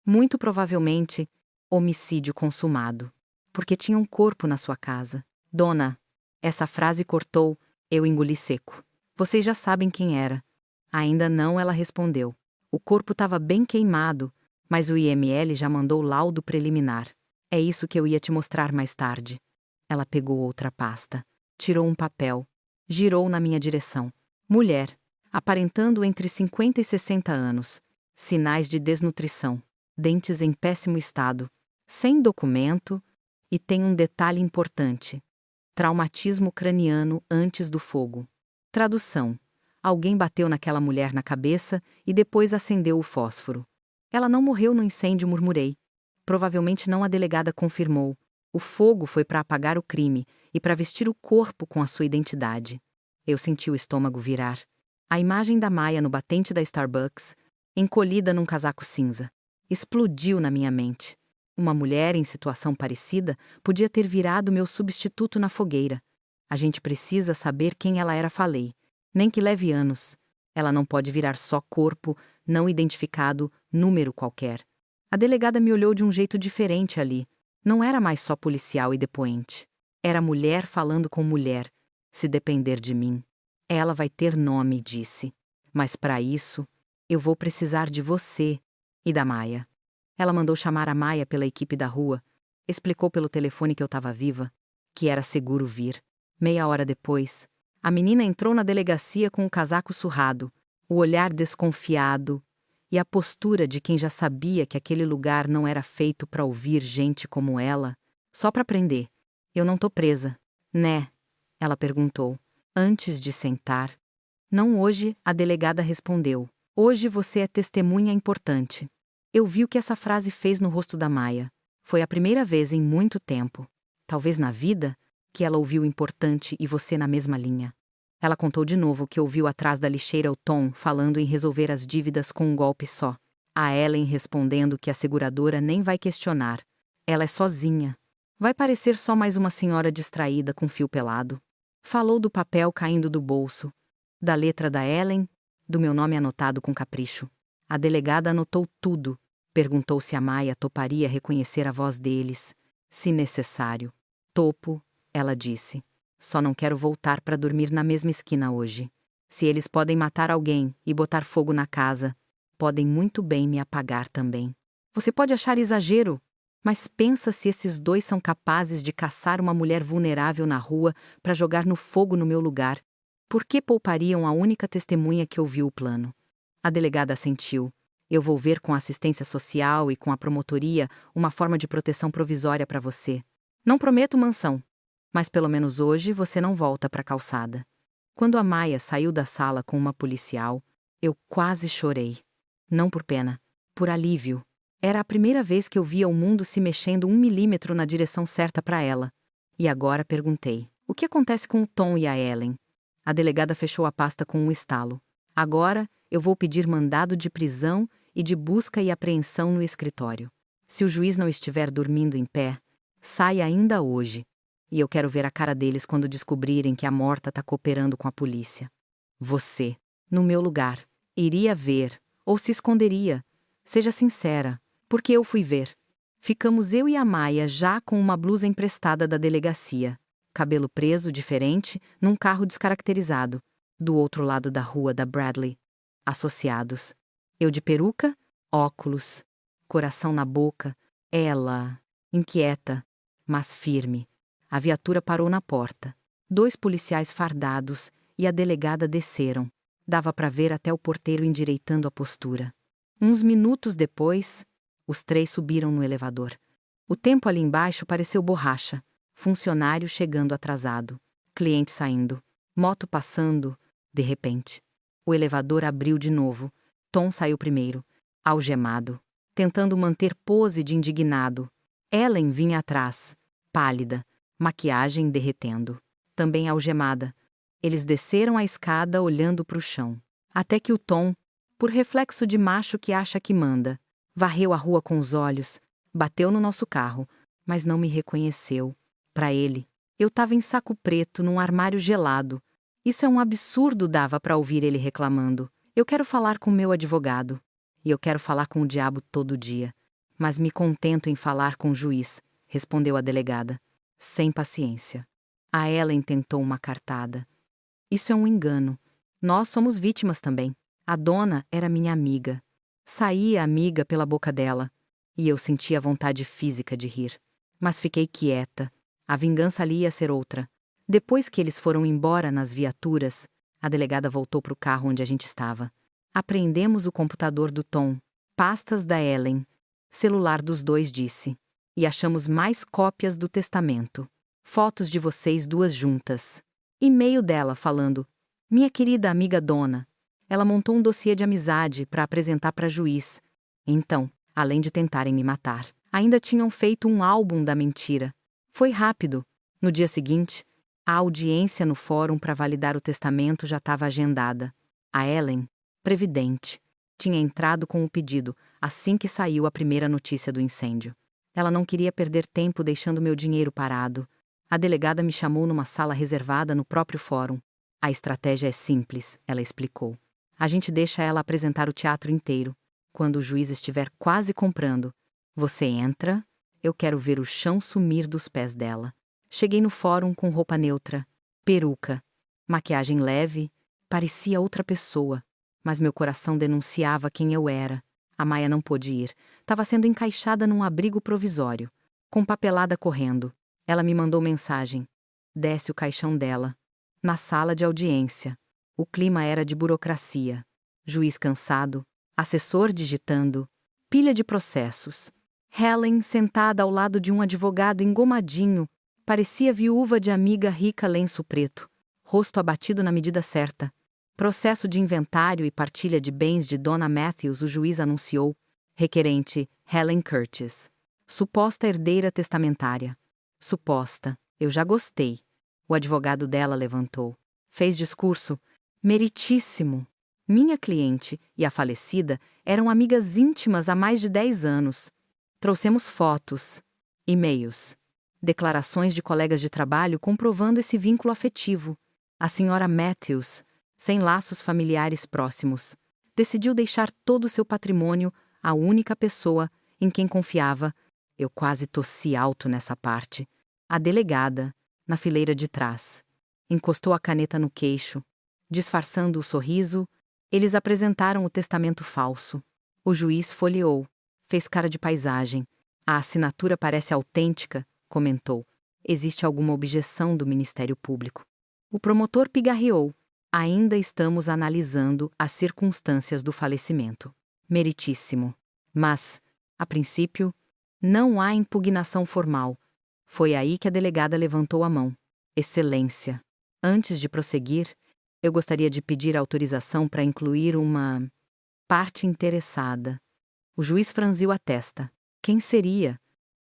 muito provavelmente, homicídio consumado. Porque tinha um corpo na sua casa. Dona, essa frase cortou, eu engoli seco. Vocês já sabem quem era. Ainda não, ela respondeu. O corpo estava bem queimado, mas o IML já mandou laudo preliminar. É isso que eu ia te mostrar mais tarde. Ela pegou outra pasta, tirou um papel, girou na minha direção. Mulher, aparentando entre 50 e 60 anos, sinais de desnutrição, dentes em péssimo estado, sem documento, e tem um detalhe importante: traumatismo craniano antes do fogo. Tradução: alguém bateu naquela mulher na cabeça e depois acendeu o fósforo. Ela não morreu no incêndio, murmurei. Provavelmente não, a delegada confirmou. O fogo foi para apagar o crime e para vestir o corpo com a sua identidade. Eu senti o estômago virar. A imagem da Maia no batente da Starbucks, encolhida num casaco cinza, explodiu na minha mente. Uma mulher em situação parecida podia ter virado meu substituto na fogueira. A gente precisa saber quem ela era, falei. Nem que leve anos. Ela não pode virar só corpo, não identificado, número qualquer. A delegada me olhou de um jeito diferente ali. Não era mais só policial e depoente. Era mulher falando com mulher. Se depender de mim, ela vai ter nome, disse. Mas para isso, eu vou precisar de você e da Maia. Ela mandou chamar a Maia pela equipe da rua. Explicou pelo telefone que eu estava viva, que era seguro vir. Meia hora depois, a menina entrou na delegacia com o casaco surrado, o olhar desconfiado e a postura de quem já sabia que aquele lugar não era feito para ouvir gente como ela, só para prender. Eu não tô presa, né? Ela perguntou, antes de sentar. Não hoje, a delegada respondeu. Hoje você é testemunha importante. Eu vi o que essa frase fez no rosto da Maia. Foi a primeira vez em muito tempo, talvez na vida, que ela ouviu importante e você na mesma linha. Ela contou de novo que ouviu atrás da lixeira o Tom falando em resolver as dívidas com um golpe só. A Ellen respondendo que a seguradora nem vai questionar. Ela é sozinha. Vai parecer só mais uma senhora distraída com fio pelado. Falou do papel caindo do bolso, da letra da Ellen, do meu nome anotado com capricho. A delegada anotou tudo. Perguntou se a Maia toparia reconhecer a voz deles, se necessário. Topo, ela disse. Só não quero voltar para dormir na mesma esquina hoje. Se eles podem matar alguém e botar fogo na casa, podem muito bem me apagar também. Você pode achar exagero, mas pensa se esses dois são capazes de caçar uma mulher vulnerável na rua para jogar no fogo no meu lugar. Por que poupariam a única testemunha que ouviu o plano? A delegada assentiu. Eu vou ver com a assistência social e com a promotoria uma forma de proteção provisória para você. Não prometo mansão, mas pelo menos hoje você não volta para a calçada. Quando a Maia saiu da sala com uma policial, eu quase chorei. Não por pena, por alívio. Era a primeira vez que eu via o mundo se mexendo 1 milímetro na direção certa para ela. E agora perguntei: o que acontece com o Tom e a Ellen? A delegada fechou a pasta com um estalo. Agora, eu vou pedir mandado de prisão e de busca e apreensão no escritório. Se o juiz não estiver dormindo em pé, sai ainda hoje. E eu quero ver a cara deles quando descobrirem que a morta está cooperando com a polícia. Você, no meu lugar, iria ver, ou se esconderia. Seja sincera, porque eu fui ver. Ficamos eu e a Maia já com uma blusa emprestada da delegacia. Cabelo preso, diferente, num carro descaracterizado, do outro lado da rua da Bradley. Associados. Eu de peruca, óculos, coração na boca, ela, inquieta, mas firme. A viatura parou na porta. 2 policiais fardados e a delegada desceram. Dava para ver até o porteiro endireitando a postura. Uns minutos depois, os 3 subiram no elevador. O tempo ali embaixo pareceu borracha. Funcionário chegando atrasado. Cliente saindo. Moto passando, de repente. O elevador abriu de novo. Tom saiu primeiro, algemado, tentando manter pose de indignado. Ellen vinha atrás, pálida, maquiagem derretendo. Também algemada. Eles desceram a escada olhando para o chão. Até que o Tom, por reflexo de macho que acha que manda, varreu a rua com os olhos, bateu no nosso carro, mas não me reconheceu. Para ele, eu estava em saco preto num armário gelado. Isso é um absurdo, dava para ouvir ele reclamando. Eu quero falar com meu advogado. E eu quero falar com o diabo todo dia. Mas me contento em falar com o juiz, respondeu a delegada, sem paciência. A Ellen tentou uma cartada. Isso é um engano. Nós somos vítimas também. A dona era minha amiga. Saía amiga pela boca dela. E eu sentia vontade física de rir. Mas fiquei quieta. A vingança ali ia ser outra. Depois que eles foram embora nas viaturas, a delegada voltou para o carro onde a gente estava. Apreendemos o computador do Tom, pastas da Ellen, celular dos dois, disse. E achamos mais cópias do testamento. Fotos de vocês duas juntas. E-mail dela falando: minha querida amiga dona. Ela montou um dossiê de amizade para apresentar para juiz. Então, além de tentarem me matar, ainda tinham feito um álbum da mentira. Foi rápido. No dia seguinte, a audiência no fórum para validar o testamento já estava agendada. A Ellen, previdente, tinha entrado com o pedido assim que saiu a primeira notícia do incêndio. Ela não queria perder tempo deixando meu dinheiro parado. A delegada me chamou numa sala reservada no próprio fórum. A estratégia é simples, ela explicou. A gente deixa ela apresentar o teatro inteiro. Quando o juiz estiver quase comprando, você entra, eu quero ver o chão sumir dos pés dela. Cheguei no fórum com roupa neutra, peruca, maquiagem leve, parecia outra pessoa, mas meu coração denunciava quem eu era. A Maia não pôde ir, estava sendo encaixada num abrigo provisório, com papelada correndo. Ela me mandou mensagem. Desce o caixão dela. Na sala de audiência. O clima era de burocracia. Juiz cansado, assessor digitando, pilha de processos. Helen sentada ao lado de um advogado engomadinho, parecia viúva de amiga rica, lenço preto, rosto abatido na medida certa. Processo de inventário e partilha de bens de Dona Matthews, o juiz anunciou. Requerente, Helen Curtis. Suposta herdeira testamentária. Suposta, eu já gostei. O advogado dela levantou. Fez discurso. Meritíssimo. Minha cliente e a falecida eram amigas íntimas há mais de 10 anos. Trouxemos fotos, e-mails. declarações de colegas de trabalho comprovando esse vínculo afetivo. A senhora Matthews, sem laços familiares próximos, decidiu deixar todo o seu patrimônio à única pessoa em quem confiava. Eu quase tossi alto nessa parte. A delegada, na fileira de trás, encostou a caneta no queixo. Disfarçando o sorriso, eles apresentaram o testamento falso. O juiz folheou, fez cara de paisagem. A assinatura parece autêntica, comentou. Existe alguma objeção do Ministério Público? O promotor pigarreou. Ainda estamos analisando as circunstâncias do falecimento. Meritíssimo. Mas, a princípio, não há impugnação formal. Foi aí que a delegada levantou a mão. Excelência. Antes de prosseguir, eu gostaria de pedir autorização para incluir uma parte interessada. O juiz franziu a testa. Quem seria?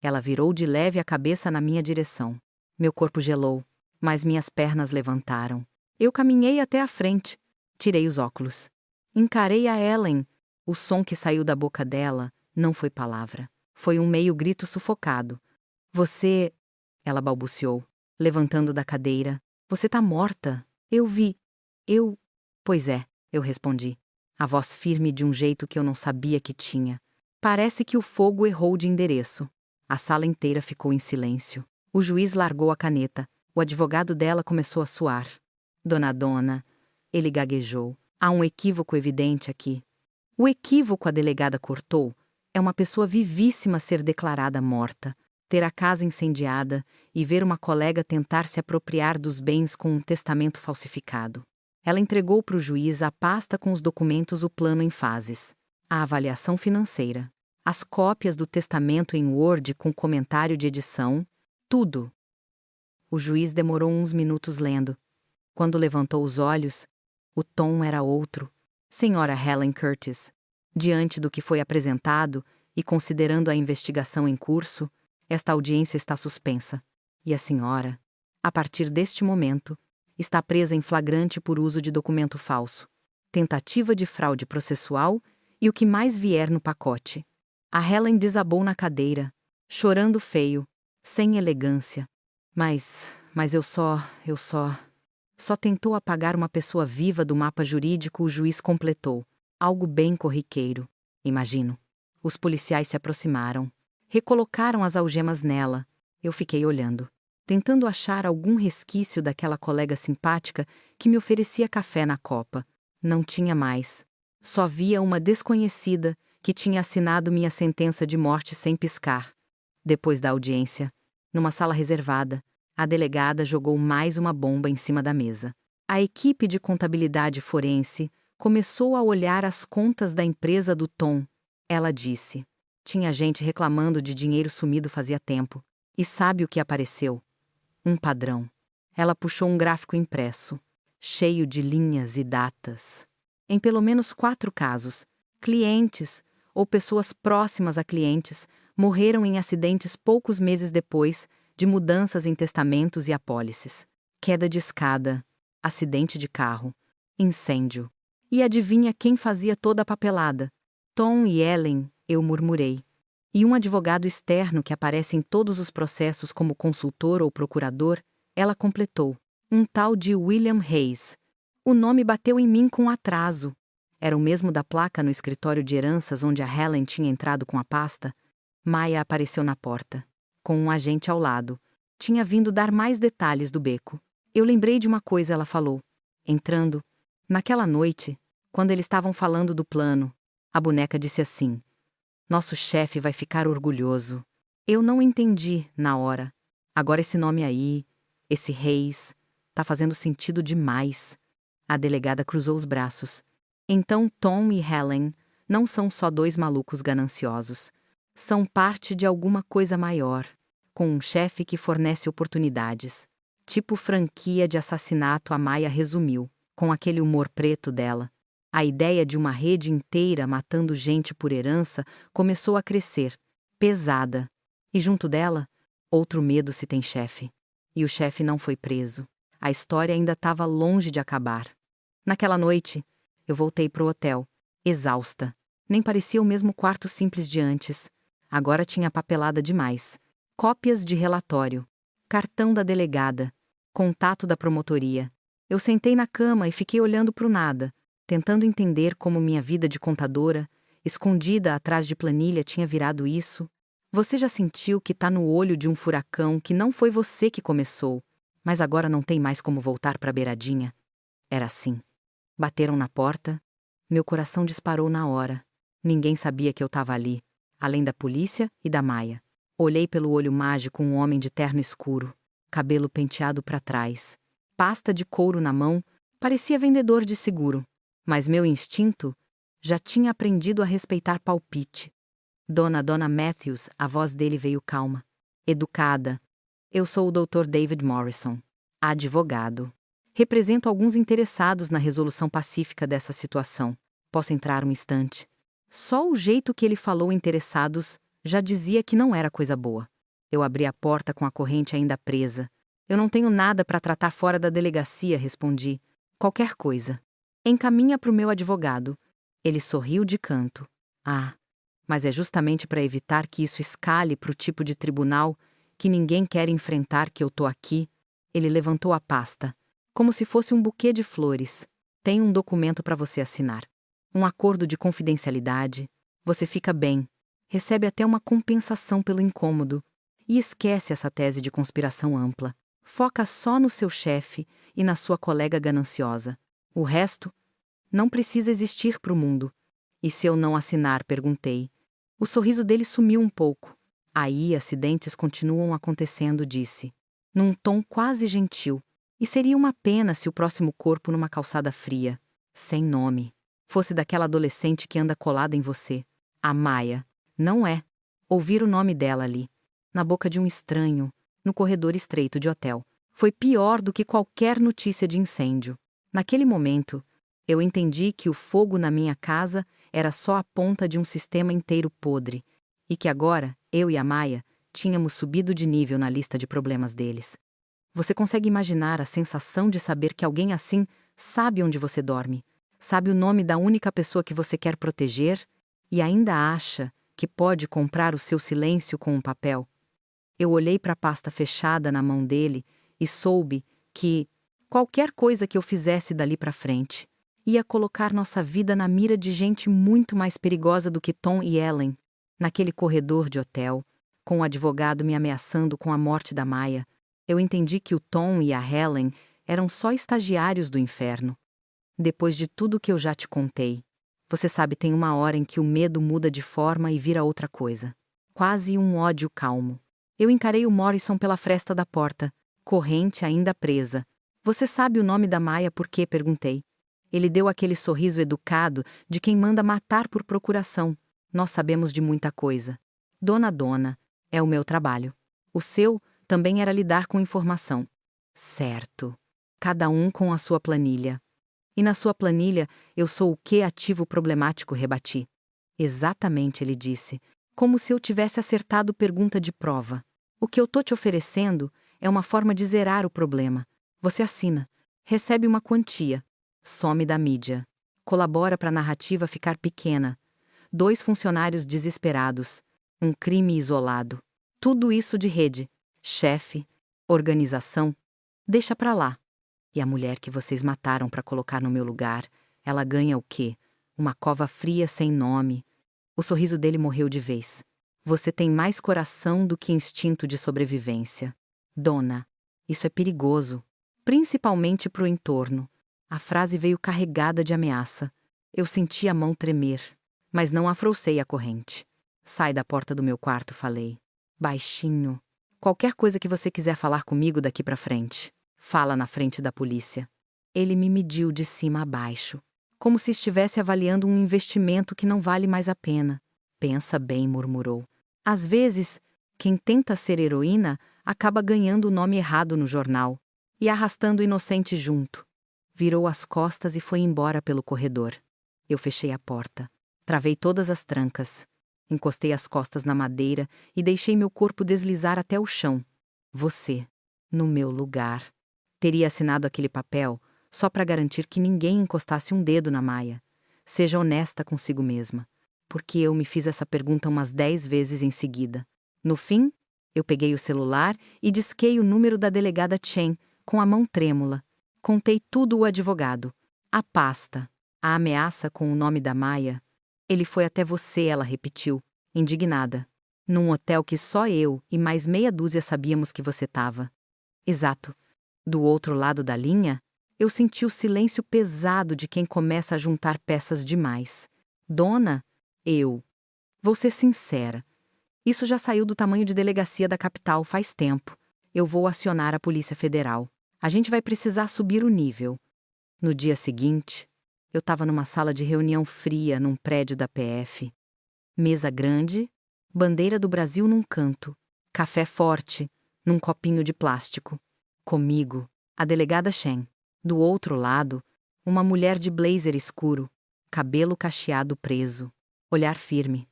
Ela virou de leve a cabeça na minha direção. Meu corpo gelou, mas minhas pernas levantaram. Eu caminhei até a frente. Tirei os óculos. Encarei a Ellen. O som que saiu da boca dela não foi palavra. Foi um meio grito sufocado. Você... Ela balbuciou, levantando da cadeira. Você tá morta. Eu vi. Eu... Pois é, eu respondi. A voz firme de um jeito que eu não sabia que tinha. Parece que o fogo errou de endereço. A sala inteira ficou em silêncio. O juiz largou a caneta. O advogado dela começou a suar. Dona, ele gaguejou. Há um equívoco evidente aqui. O equívoco, a delegada cortou, é uma pessoa vivíssima ser declarada morta, ter a casa incendiada e ver uma colega tentar se apropriar dos bens com um testamento falsificado. Ela entregou para o juiz a pasta com os documentos, o plano em fases, a avaliação financeira, as cópias do testamento em Word com comentário de edição, tudo. O juiz demorou uns minutos lendo. Quando levantou os olhos, o tom era outro. Senhora Helen Curtis, diante do que foi apresentado e considerando a investigação em curso, esta audiência está suspensa. E a senhora, a partir deste momento, está presa em flagrante por uso de documento falso, tentativa de fraude processual e o que mais vier no pacote. A Helen desabou na cadeira, chorando feio, sem elegância. Mas eu só tentou apagar uma pessoa viva do mapa jurídico, o juiz completou. Algo bem corriqueiro, imagino. Os policiais se aproximaram. Recolocaram as algemas nela. Eu fiquei olhando, tentando achar algum resquício daquela colega simpática que me oferecia café na copa. Não tinha mais. Só via uma desconhecida que tinha assinado minha sentença de morte sem piscar. Depois da audiência, numa sala reservada, a delegada jogou mais uma bomba em cima da mesa. A equipe de contabilidade forense começou a olhar as contas da empresa do Tom. Ela disse. Tinha gente reclamando de dinheiro sumido fazia tempo. E sabe o que apareceu? Um padrão. Ela puxou um gráfico impresso, cheio de linhas e datas. Em pelo menos 4 casos, clientes ou pessoas próximas a clientes morreram em acidentes poucos meses depois de mudanças em testamentos e apólices. Queda de escada, acidente de carro, incêndio. E adivinha quem fazia toda a papelada? Tom e Ellen, eu murmurei. E um advogado externo que aparece em todos os processos como consultor ou procurador, ela completou. Um tal de William Hayes. O nome bateu em mim com atraso. Era o mesmo da placa no escritório de heranças onde a Helen tinha entrado com a pasta. Maya apareceu na porta, com um agente ao lado. Tinha vindo dar mais detalhes do beco. Eu lembrei de uma coisa, ela falou. Entrando, naquela noite, quando eles estavam falando do plano, a boneca disse assim: nosso chefe vai ficar orgulhoso. Eu não entendi, na hora. Agora esse nome aí, esse Reis, tá fazendo sentido demais. A delegada cruzou os braços. Então Tom e Helen não são só 2 malucos gananciosos. São parte de alguma coisa maior, com um chefe que fornece oportunidades. Tipo franquia de assassinato, a Maya resumiu, com aquele humor preto dela. A ideia de uma rede inteira matando gente por herança começou a crescer, pesada. E junto dela, outro medo se tem chefe. E o chefe não foi preso. A história ainda estava longe de acabar. Naquela noite, eu voltei pro hotel, exausta. Nem parecia o mesmo quarto simples de antes. Agora tinha papelada demais. cópias de relatório, cartão da delegada, contato da promotoria. Eu sentei na cama e fiquei olhando para o nada, tentando entender como minha vida de contadora, escondida atrás de planilha, tinha virado isso. Você já sentiu que tá no olho de um furacão que não foi você que começou, mas agora não tem mais como voltar para a beiradinha? Era assim. Bateram na porta. Meu coração disparou na hora. Ninguém sabia que eu estava ali, além da polícia e da Maia. Olhei pelo olho mágico um homem de terno escuro, cabelo penteado para trás, pasta de couro na mão, parecia vendedor de seguro. Mas meu instinto já tinha aprendido a respeitar palpite. Dona Matthews, a voz dele veio calma, educada. Eu sou o Dr. David Morrison, advogado. Represento alguns interessados na resolução pacífica dessa situação. Posso entrar um instante? Só o jeito que ele falou interessados já dizia que não era coisa boa. Eu abri a porta com a corrente ainda presa. Eu não tenho nada para tratar fora da delegacia, respondi. Qualquer coisa. Encaminha para o meu advogado. Ele sorriu de canto. Ah, mas é justamente para evitar que isso escale para o tipo de tribunal que ninguém quer enfrentar que eu tô aqui. Ele levantou a pasta, como se fosse um buquê de flores. Tem um documento para você assinar. Um acordo de confidencialidade. Você fica bem. Recebe até uma compensação pelo incômodo. E esquece essa tese de conspiração ampla. Foca só no seu chefe e na sua colega gananciosa. O resto não precisa existir para o mundo. E se eu não assinar? Perguntei. O sorriso dele sumiu um pouco. Aí acidentes continuam acontecendo, disse, num tom quase gentil. E seria uma pena se o próximo corpo numa calçada fria, sem nome, fosse daquela adolescente que anda colada em você. A Maia. Não é. Ouvir o nome dela ali, na boca de um estranho, no corredor estreito de hotel, foi pior do que qualquer notícia de incêndio. Naquele momento, eu entendi que o fogo na minha casa era só a ponta de um sistema inteiro podre, e que agora, eu e a Maia, tínhamos subido de nível na lista de problemas deles. Você consegue imaginar a sensação de saber que alguém assim sabe onde você dorme, sabe o nome da única pessoa que você quer proteger e ainda acha que pode comprar o seu silêncio com um papel? Eu olhei para a pasta fechada na mão dele e soube que qualquer coisa que eu fizesse dali para frente ia colocar nossa vida na mira de gente muito mais perigosa do que Tom e Ellen. Naquele corredor de hotel, com o advogado me ameaçando com a morte da Maia, eu entendi que o Tom e a Helen eram só estagiários do inferno. Depois de tudo que eu já te contei, você sabe, tem uma hora em que o medo muda de forma e vira outra coisa. Quase um ódio calmo. Eu encarei o Morrison pela fresta da porta, corrente ainda presa. Você sabe o nome da Maia por quê? Perguntei. Ele deu aquele sorriso educado de quem manda matar por procuração. Nós sabemos de muita coisa. Dona, é o meu trabalho. O seu também era lidar com informação. Certo. Cada um com a sua planilha. E na sua planilha, eu sou o que ativo problemático, rebati. Exatamente, ele disse, como se eu tivesse acertado pergunta de prova. O que eu tô te oferecendo é uma forma de zerar o problema. Você assina, recebe uma quantia, some da mídia, colabora para a narrativa ficar pequena. 2 funcionários desesperados, um crime isolado. Tudo isso de rede, chefe, organização. Deixa pra lá. E a mulher que vocês mataram para colocar no meu lugar, ela ganha o quê? Uma cova fria sem nome. O sorriso dele morreu de vez. Você tem mais coração do que instinto de sobrevivência. Dona, isso é perigoso, principalmente pro entorno. A frase veio carregada de ameaça. Eu senti a mão tremer, mas não afrouxei a corrente. Sai da porta do meu quarto, falei. Baixinho. Qualquer coisa que você quiser falar comigo daqui pra frente, fala na frente da polícia. Ele me mediu de cima a baixo, como se estivesse avaliando um investimento que não vale mais a pena. Pensa bem, murmurou. Às vezes, quem tenta ser heroína acaba ganhando o nome errado no jornal e arrastando o inocente junto. Virou as costas e foi embora pelo corredor. Eu fechei a porta, travei todas as trancas, encostei as costas na madeira e deixei meu corpo deslizar até o chão. Você, no meu lugar, teria assinado aquele papel só para garantir que ninguém encostasse um dedo na Maia. Seja honesta consigo mesma, porque eu me fiz essa pergunta umas 10 vezes em seguida. No fim, Eu peguei o celular e disquei o número da delegada Chen, com a mão trêmula. Contei tudo ao advogado. A pasta. A ameaça com o nome da Maia. Ele foi até você, ela repetiu, indignada. Num hotel que só eu e mais meia dúzia sabíamos que você estava. Exato. Do outro lado da linha, eu senti o silêncio pesado de quem começa a juntar peças demais. Dona, eu. Vou ser sincera. Isso já saiu do tamanho de delegacia da capital faz tempo. Eu vou acionar a Polícia Federal. A gente vai precisar subir o nível. No dia seguinte, eu estava numa sala de reunião fria num prédio da PF. Mesa grande, bandeira do Brasil num canto, café forte, num copinho de plástico. Comigo, a delegada Chen. Do outro lado, uma mulher de blazer escuro, cabelo cacheado preso, olhar firme.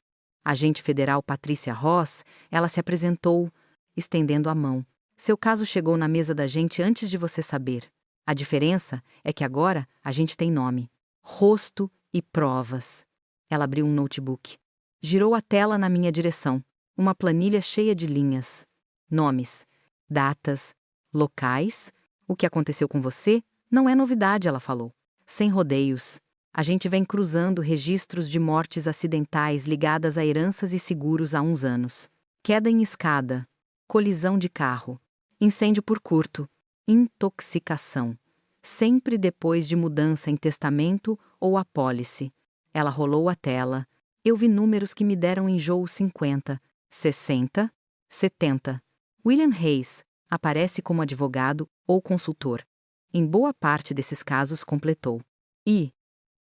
Agente federal Patrícia Ross, ela se apresentou, estendendo a mão. Seu caso chegou na mesa da gente antes de você saber. A diferença é que agora a gente tem nome, rosto e provas. Ela abriu um notebook. Girou a tela na minha direção. Uma planilha cheia de linhas. Nomes, datas, locais. O que aconteceu com você não é novidade, ela falou. Sem rodeios. A gente vem cruzando registros de mortes acidentais ligadas a heranças e seguros há uns anos. Queda em escada. Colisão de carro. Incêndio por curto. Intoxicação. Sempre depois de mudança em testamento ou apólice. Ela rolou a tela. Eu vi números que me deram enjoo 50, 60, 70. William Hayes aparece como advogado ou consultor. Em boa parte desses casos completou. E,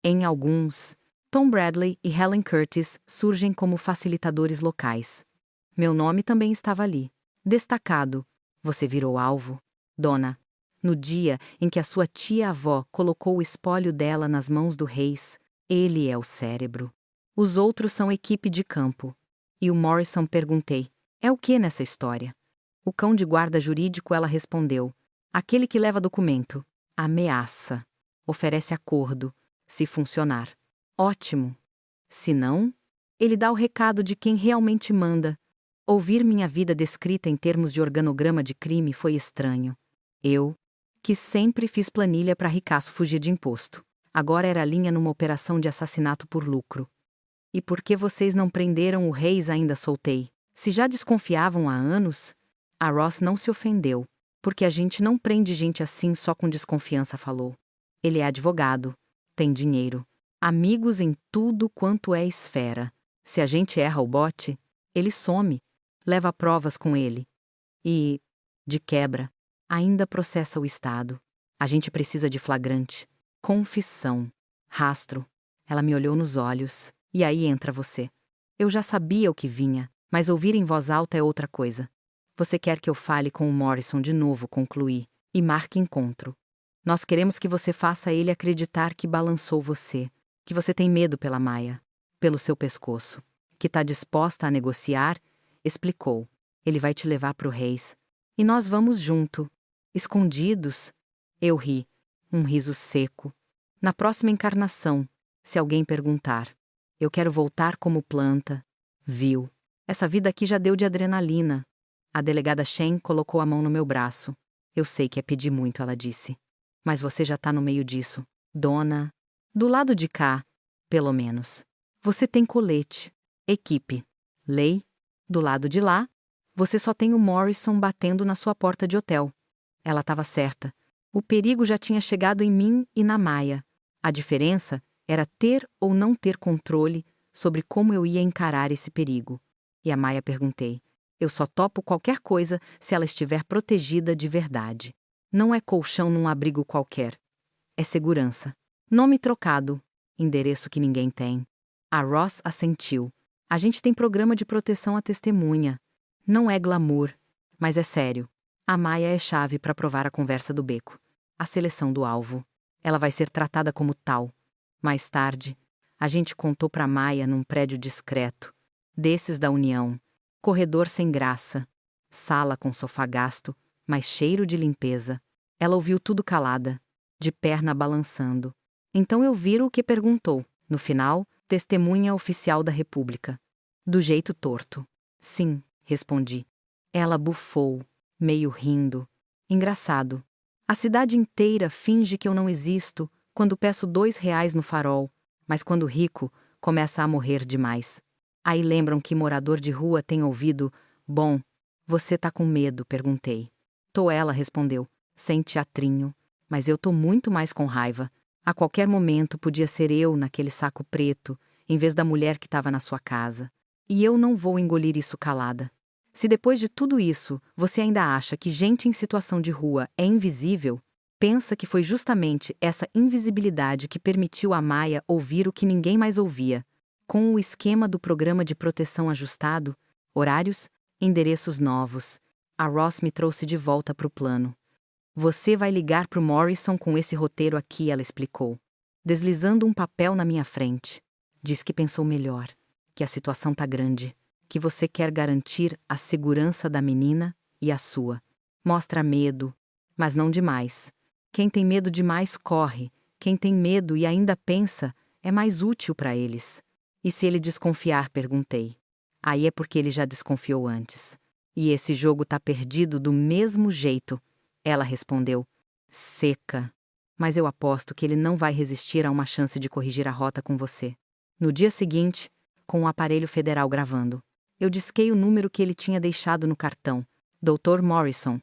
em alguns, Tom Bradley e Helen Curtis surgem como facilitadores locais. Meu nome também estava ali. Destacado. Você virou alvo, dona. No dia em que a sua tia-avó colocou o espólio dela nas mãos do Hayes, ele é o cérebro. Os outros são equipe de campo. E o Morrison perguntei, é o que nessa história? O cão de guarda jurídico, ela respondeu, aquele que leva documento. Ameaça. Oferece acordo, se funcionar. Ótimo. Se não, ele dá o recado de quem realmente manda. Ouvir minha vida descrita em termos de organograma de crime foi estranho. Eu, que sempre fiz planilha para ricaço fugir de imposto, agora era linha numa operação de assassinato por lucro. E por que vocês não prenderam o Reis ainda soltei? Se já desconfiavam há anos? A Ross não se ofendeu, porque a gente não prende gente assim só com desconfiança, falou. Ele é advogado, tem dinheiro, amigos em tudo quanto é esfera. Se a gente erra o bote, ele some, leva provas com ele. E, de quebra, ainda processa o Estado. A gente precisa de flagrante, confissão, rastro. Ela me olhou nos olhos. E aí entra você. Eu já sabia o que vinha, mas ouvir em voz alta é outra coisa. Você quer que eu fale com o Morrison de novo, concluí, e marque encontro. Nós queremos que você faça ele acreditar que balançou você, que você tem medo pela Maia, pelo seu pescoço, que está disposta a negociar, explicou. Ele vai te levar pro Reis. E nós vamos junto, escondidos. Eu ri, um riso seco. Na próxima encarnação, se alguém perguntar. Eu quero voltar como planta. Viu? Essa vida aqui já deu de adrenalina. A delegada Chen colocou a mão no meu braço. Eu sei que é pedir muito, ela disse. Mas você já tá no meio disso. Dona. Do lado de cá, pelo menos. Você tem colete. Equipe. Lei. Do lado de lá, você só tem o Morrison batendo na sua porta de hotel. Ela estava certa. O perigo já tinha chegado em mim e na Maia. A diferença era ter ou não ter controle sobre como eu ia encarar esse perigo. E a Maia perguntei. Eu só topo qualquer coisa se ela estiver protegida de verdade. Não é colchão num abrigo qualquer. É segurança. Nome trocado. Endereço que ninguém tem. A Ross assentiu. A gente tem programa de proteção à testemunha. Não é glamour, mas é sério. A Maia é chave para provar a conversa do beco. A seleção do alvo. Ela vai ser tratada como tal. Mais tarde, a gente contou para Maia num prédio discreto, desses da União, corredor sem graça, sala com sofá gasto, mas cheiro de limpeza. Ela ouviu tudo calada, de perna balançando. Então eu viro o que perguntou. No final, testemunha oficial da República. Do jeito torto. Sim, respondi. Ela bufou, meio rindo. Engraçado. A cidade inteira finge que eu não existo quando peço R$ 2 no farol, mas quando rico, começa a morrer demais. Aí lembram que morador de rua tem ouvido, bom, você tá com medo, perguntei. Tô, ela respondeu, sem teatrinho, mas eu tô muito mais com raiva. A qualquer momento podia ser eu naquele saco preto, em vez da mulher que estava na sua casa. E eu não vou engolir isso calada. Se depois de tudo isso, você ainda acha que gente em situação de rua é invisível, pensa que foi justamente essa invisibilidade que permitiu a Maia ouvir o que ninguém mais ouvia. Com o esquema do programa de proteção ajustado, horários, endereços novos, a Ross me trouxe de volta para o plano. Você vai ligar pro Morrison com esse roteiro aqui, ela explicou, deslizando um papel na minha frente. Diz que pensou melhor, que a situação tá grande, que você quer garantir a segurança da menina e a sua. Mostra medo, mas não demais. Quem tem medo demais corre, quem tem medo e ainda pensa é mais útil para eles. E se ele desconfiar, perguntei. Aí é porque ele já desconfiou antes. E esse jogo tá perdido do mesmo jeito. Ela respondeu, seca. Mas eu aposto que ele não vai resistir a uma chance de corrigir a rota com você. No dia seguinte, com o aparelho federal gravando, eu disquei o número que ele tinha deixado no cartão. Dr. Morrison.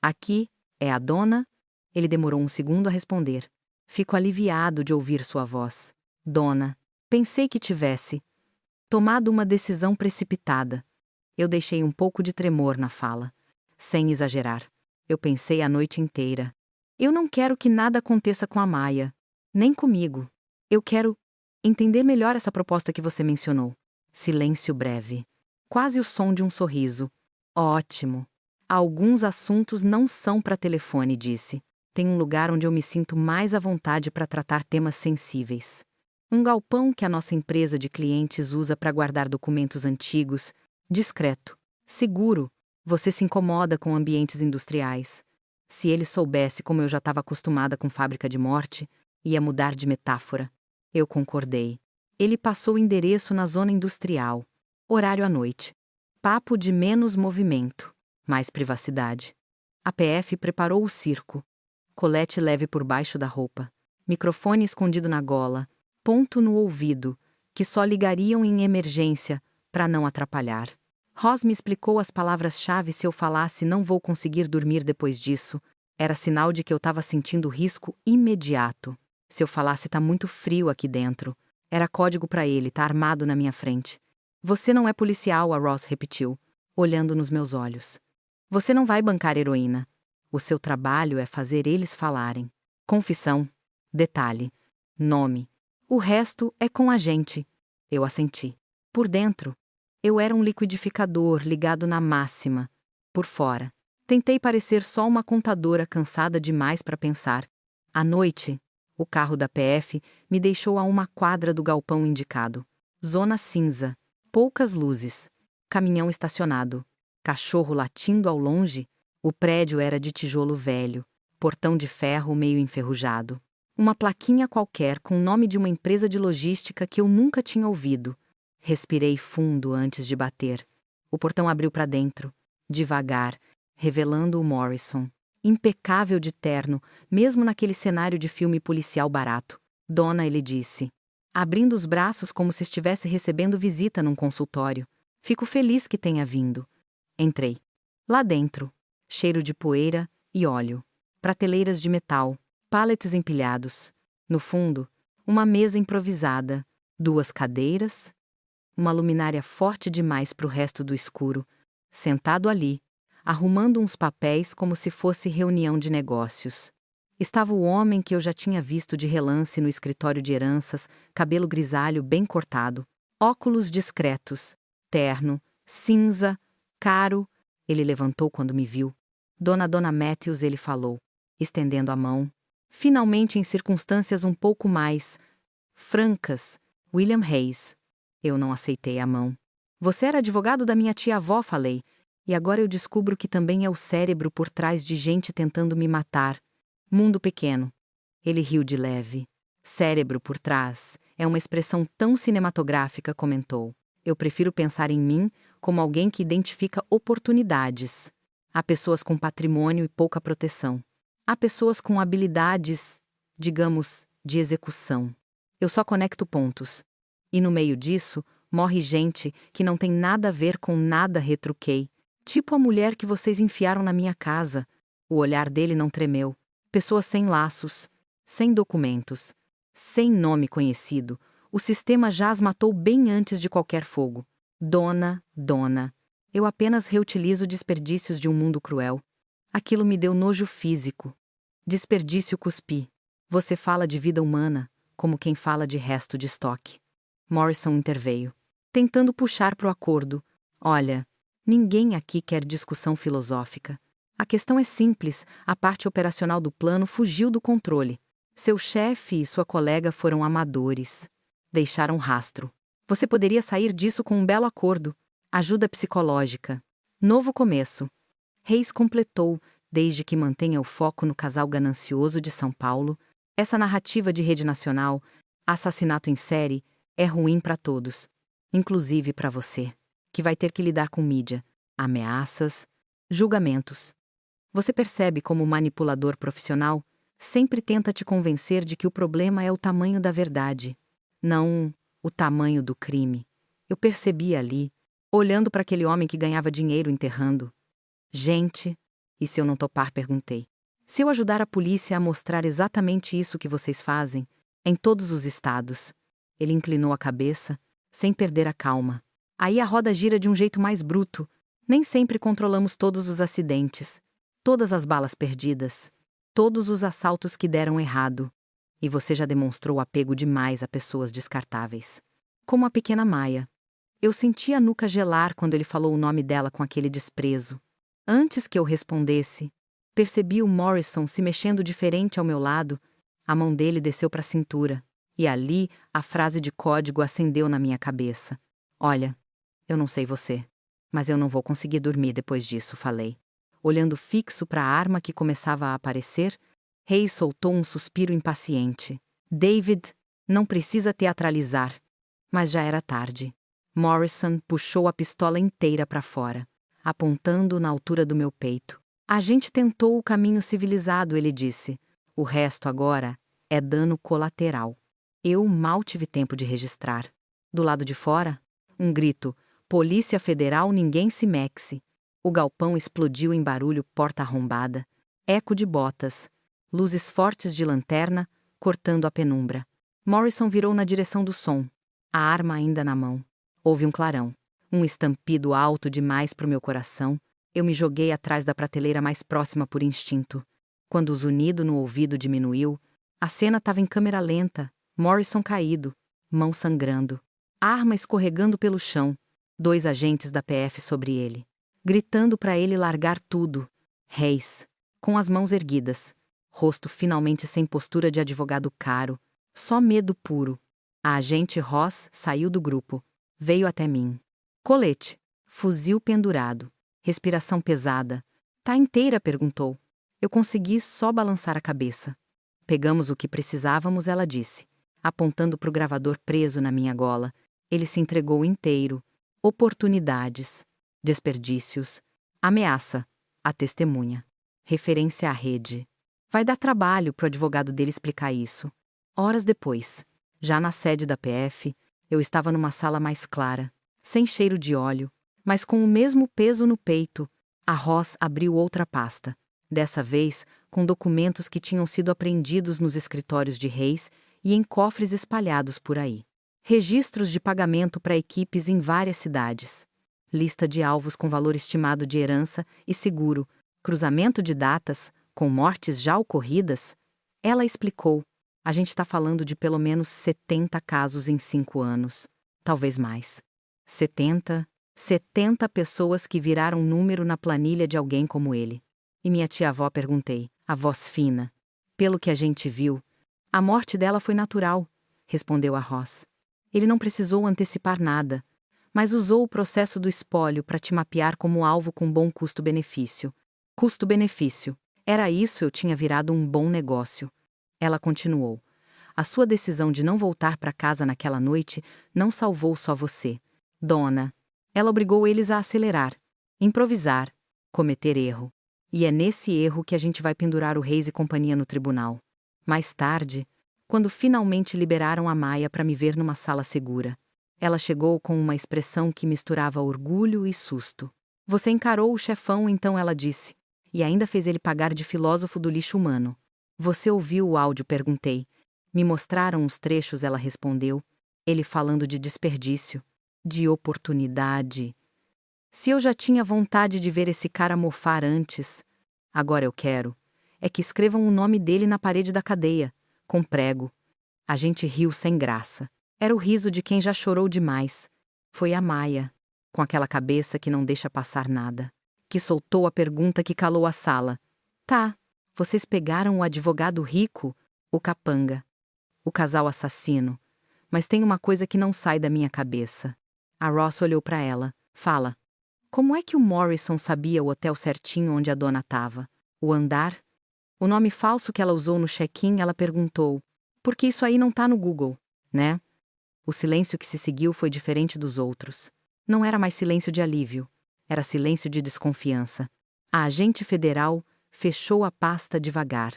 Aqui é a dona? Ele demorou um segundo a responder. Fico aliviado de ouvir sua voz. Dona, pensei que tivesse tomado uma decisão precipitada. Eu deixei um pouco de tremor na fala. Sem exagerar. Eu pensei a noite inteira. Eu não quero que nada aconteça com a Maia. Nem comigo. Eu quero entender melhor essa proposta que você mencionou. Silêncio breve. Quase o som de um sorriso. Ótimo. Alguns assuntos não são para telefone, disse. Tem um lugar onde eu me sinto mais à vontade para tratar temas sensíveis. Um galpão que a nossa empresa de clientes usa para guardar documentos antigos, discreto, seguro. Você se incomoda com ambientes industriais. Se ele soubesse como eu já estava acostumada com fábrica de morte, ia mudar de metáfora. Eu concordei. Ele passou o endereço na zona industrial. Horário à noite. Papo de menos movimento, mais privacidade. A PF preparou o circo. Colete leve por baixo da roupa. Microfone escondido na gola. Ponto no ouvido, que só ligariam em emergência, para não atrapalhar. Ross me explicou as palavras-chave. Se eu falasse não vou conseguir dormir depois disso, era sinal de que eu estava sentindo risco imediato. Se eu falasse tá muito frio aqui dentro, era código para ele, tá armado na minha frente. Você não é policial, a Ross repetiu, olhando nos meus olhos. Você não vai bancar heroína. O seu trabalho é fazer eles falarem. Confissão. Detalhe. Nome. O resto é com a gente. Eu assenti. Por dentro, eu era um liquidificador ligado na máxima. Por fora, tentei parecer só uma contadora cansada demais para pensar. À noite, o carro da PF me deixou a uma quadra do galpão indicado. Zona cinza. Poucas luzes. Caminhão estacionado. Cachorro latindo ao longe. O prédio era de tijolo velho. Portão de ferro meio enferrujado. Uma plaquinha qualquer com o nome de uma empresa de logística que eu nunca tinha ouvido. Respirei fundo antes de bater. O portão abriu para dentro, devagar, revelando o Morrison. Impecável de terno, mesmo naquele cenário de filme policial barato. Dona, ele disse, abrindo os braços como se estivesse recebendo visita num consultório. Fico feliz que tenha vindo. Entrei. Lá dentro, cheiro de poeira e óleo. Prateleiras de metal, pallets empilhados. No fundo, uma mesa improvisada, 2 cadeiras, uma luminária forte demais para o resto do escuro. Sentado ali, arrumando uns papéis como se fosse reunião de negócios. Estava o homem que eu já tinha visto de relance no escritório de heranças, cabelo grisalho bem cortado, óculos discretos, terno, cinza, caro. Ele levantou quando me viu. Dona Matthews, ele falou, estendendo a mão. Finalmente em circunstâncias um pouco mais francas, William Hayes. Eu não aceitei a mão. Você era advogado da minha tia-avó, falei, e agora eu descubro que também é o cérebro por trás de gente tentando me matar. Mundo pequeno. Ele riu de leve. Cérebro por trás é uma expressão tão cinematográfica, comentou. Eu prefiro pensar em mim como alguém que identifica oportunidades. Há pessoas com patrimônio e pouca proteção. Há pessoas com habilidades, digamos, de execução. Eu só conecto pontos. E no meio disso, morre gente que não tem nada a ver com nada, retruquei. Tipo a mulher que vocês enfiaram na minha casa. O olhar dele não tremeu. Pessoas sem laços, sem documentos, sem nome conhecido. O sistema já as matou bem antes de qualquer fogo. Dona, eu apenas reutilizo desperdícios de um mundo cruel. Aquilo me deu nojo físico. Desperdício, cuspi. Você fala de vida humana, como quem fala de resto de estoque. Morrison interveio, tentando puxar para o acordo. Olha, ninguém aqui quer discussão filosófica. A questão é simples, a parte operacional do plano fugiu do controle. Seu chefe e sua colega foram amadores. Deixaram rastro. Você poderia sair disso com um belo acordo. Ajuda psicológica. Novo começo. Reis completou, desde que mantenha o foco no casal ganancioso de São Paulo. Essa narrativa de rede nacional, assassinato em série, é ruim para todos. Inclusive para você, que vai ter que lidar com mídia, ameaças, julgamentos. Você percebe como o manipulador profissional sempre tenta te convencer de que o problema é o tamanho da verdade, não o tamanho do crime. Eu percebi ali, olhando para aquele homem que ganhava dinheiro enterrando gente, e se eu não topar, perguntei. Se eu ajudar a polícia a mostrar exatamente isso que vocês fazem, em todos os estados. Ele inclinou a cabeça, sem perder a calma. Aí a roda gira de um jeito mais bruto. Nem sempre controlamos todos os acidentes, todas as balas perdidas, todos os assaltos que deram errado. E você já demonstrou apego demais a pessoas descartáveis. Como a pequena Maia. Eu senti a nuca gelar quando ele falou o nome dela com aquele desprezo. Antes que eu respondesse, percebi o Morrison se mexendo diferente ao meu lado. A mão dele desceu para a cintura. E ali, a frase de código acendeu na minha cabeça. Olha, eu não sei você, mas eu não vou conseguir dormir depois disso, falei. Olhando fixo para a arma que começava a aparecer, Reis soltou um suspiro impaciente. David, não precisa teatralizar. Mas já era tarde. Morrison puxou a pistola inteira para fora, apontando na altura do meu peito. A gente tentou o caminho civilizado, ele disse. O resto agora é dano colateral. Eu mal tive tempo de registrar. Do lado de fora, um grito. Polícia Federal, ninguém se mexe. O galpão explodiu em barulho, porta arrombada. Eco de botas. Luzes fortes de lanterna, cortando a penumbra. Morrison virou na direção do som, a arma ainda na mão. Houve um clarão. Um estampido alto demais para o meu coração. Eu me joguei atrás da prateleira mais próxima por instinto. Quando o zunido no ouvido diminuiu, a cena estava em câmera lenta. Morrison caído, mão sangrando. Arma escorregando pelo chão. 2 agentes da PF sobre ele, gritando para ele largar tudo. Reis, com as mãos erguidas. Rosto finalmente sem postura de advogado caro. Só medo puro. A agente Ross saiu do grupo. Veio até mim. Colete. Fuzil pendurado. Respiração pesada. Tá inteira? Perguntou. Eu consegui só balançar a cabeça. Pegamos o que precisávamos, ela disse, apontando para o gravador preso na minha gola. Ele se entregou inteiro. Oportunidades. Desperdícios. Ameaça. A testemunha. Referência à rede. Vai dar trabalho pro advogado dele explicar isso. Horas depois, já na sede da PF, eu estava numa sala mais clara, sem cheiro de óleo, mas com o mesmo peso no peito. A Ross abriu outra pasta, dessa vez com documentos que tinham sido apreendidos nos escritórios de Reis e em cofres espalhados por aí. Registros de pagamento para equipes em várias cidades. Lista de alvos com valor estimado de herança e seguro. Cruzamento de datas, com mortes já ocorridas. Ela explicou. A gente está falando de pelo menos 70 casos em 5 anos. Talvez mais. 70 pessoas que viraram número na planilha de alguém como ele. E minha tia-avó, perguntei, a voz fina. Pelo que a gente viu, a morte dela foi natural, respondeu a Ross. Ele não precisou antecipar nada, mas usou o processo do espólio para te mapear como alvo com bom custo-benefício. Custo-benefício. Era isso, eu tinha virado um bom negócio. Ela continuou. A sua decisão de não voltar para casa naquela noite não salvou só você. Dona, Ela obrigou eles a acelerar, improvisar, cometer erro. E é nesse erro que a gente vai pendurar o Reis e companhia no tribunal. Mais tarde, quando finalmente liberaram a Maya para me ver numa sala segura, ela chegou com uma expressão que misturava orgulho e susto. Você encarou o chefão, então, ela disse, e ainda fez ele pagar de filósofo do lixo humano. Você ouviu o áudio? Perguntei. Me mostraram os trechos, ela respondeu. Ele falando de desperdício, de oportunidade. Se eu já tinha vontade de ver esse cara mofar antes, agora eu quero é que escrevam o nome dele na parede da cadeia, com prego. A gente riu sem graça. Era o riso de quem já chorou demais. Foi a Maya, com aquela cabeça que não deixa passar nada, que soltou a pergunta que calou a sala. Tá, vocês pegaram o advogado rico, o capanga, o casal assassino, mas tem uma coisa que não sai da minha cabeça. A Ross olhou para ela. Fala. Como é que o Morrison sabia o hotel certinho onde a dona estava? O andar? O nome falso que ela usou no check-in, ela perguntou. Porque isso aí não tá no Google, né? O silêncio que se seguiu foi diferente dos outros. Não era mais silêncio de alívio. Era silêncio de desconfiança. A agente federal fechou a pasta devagar.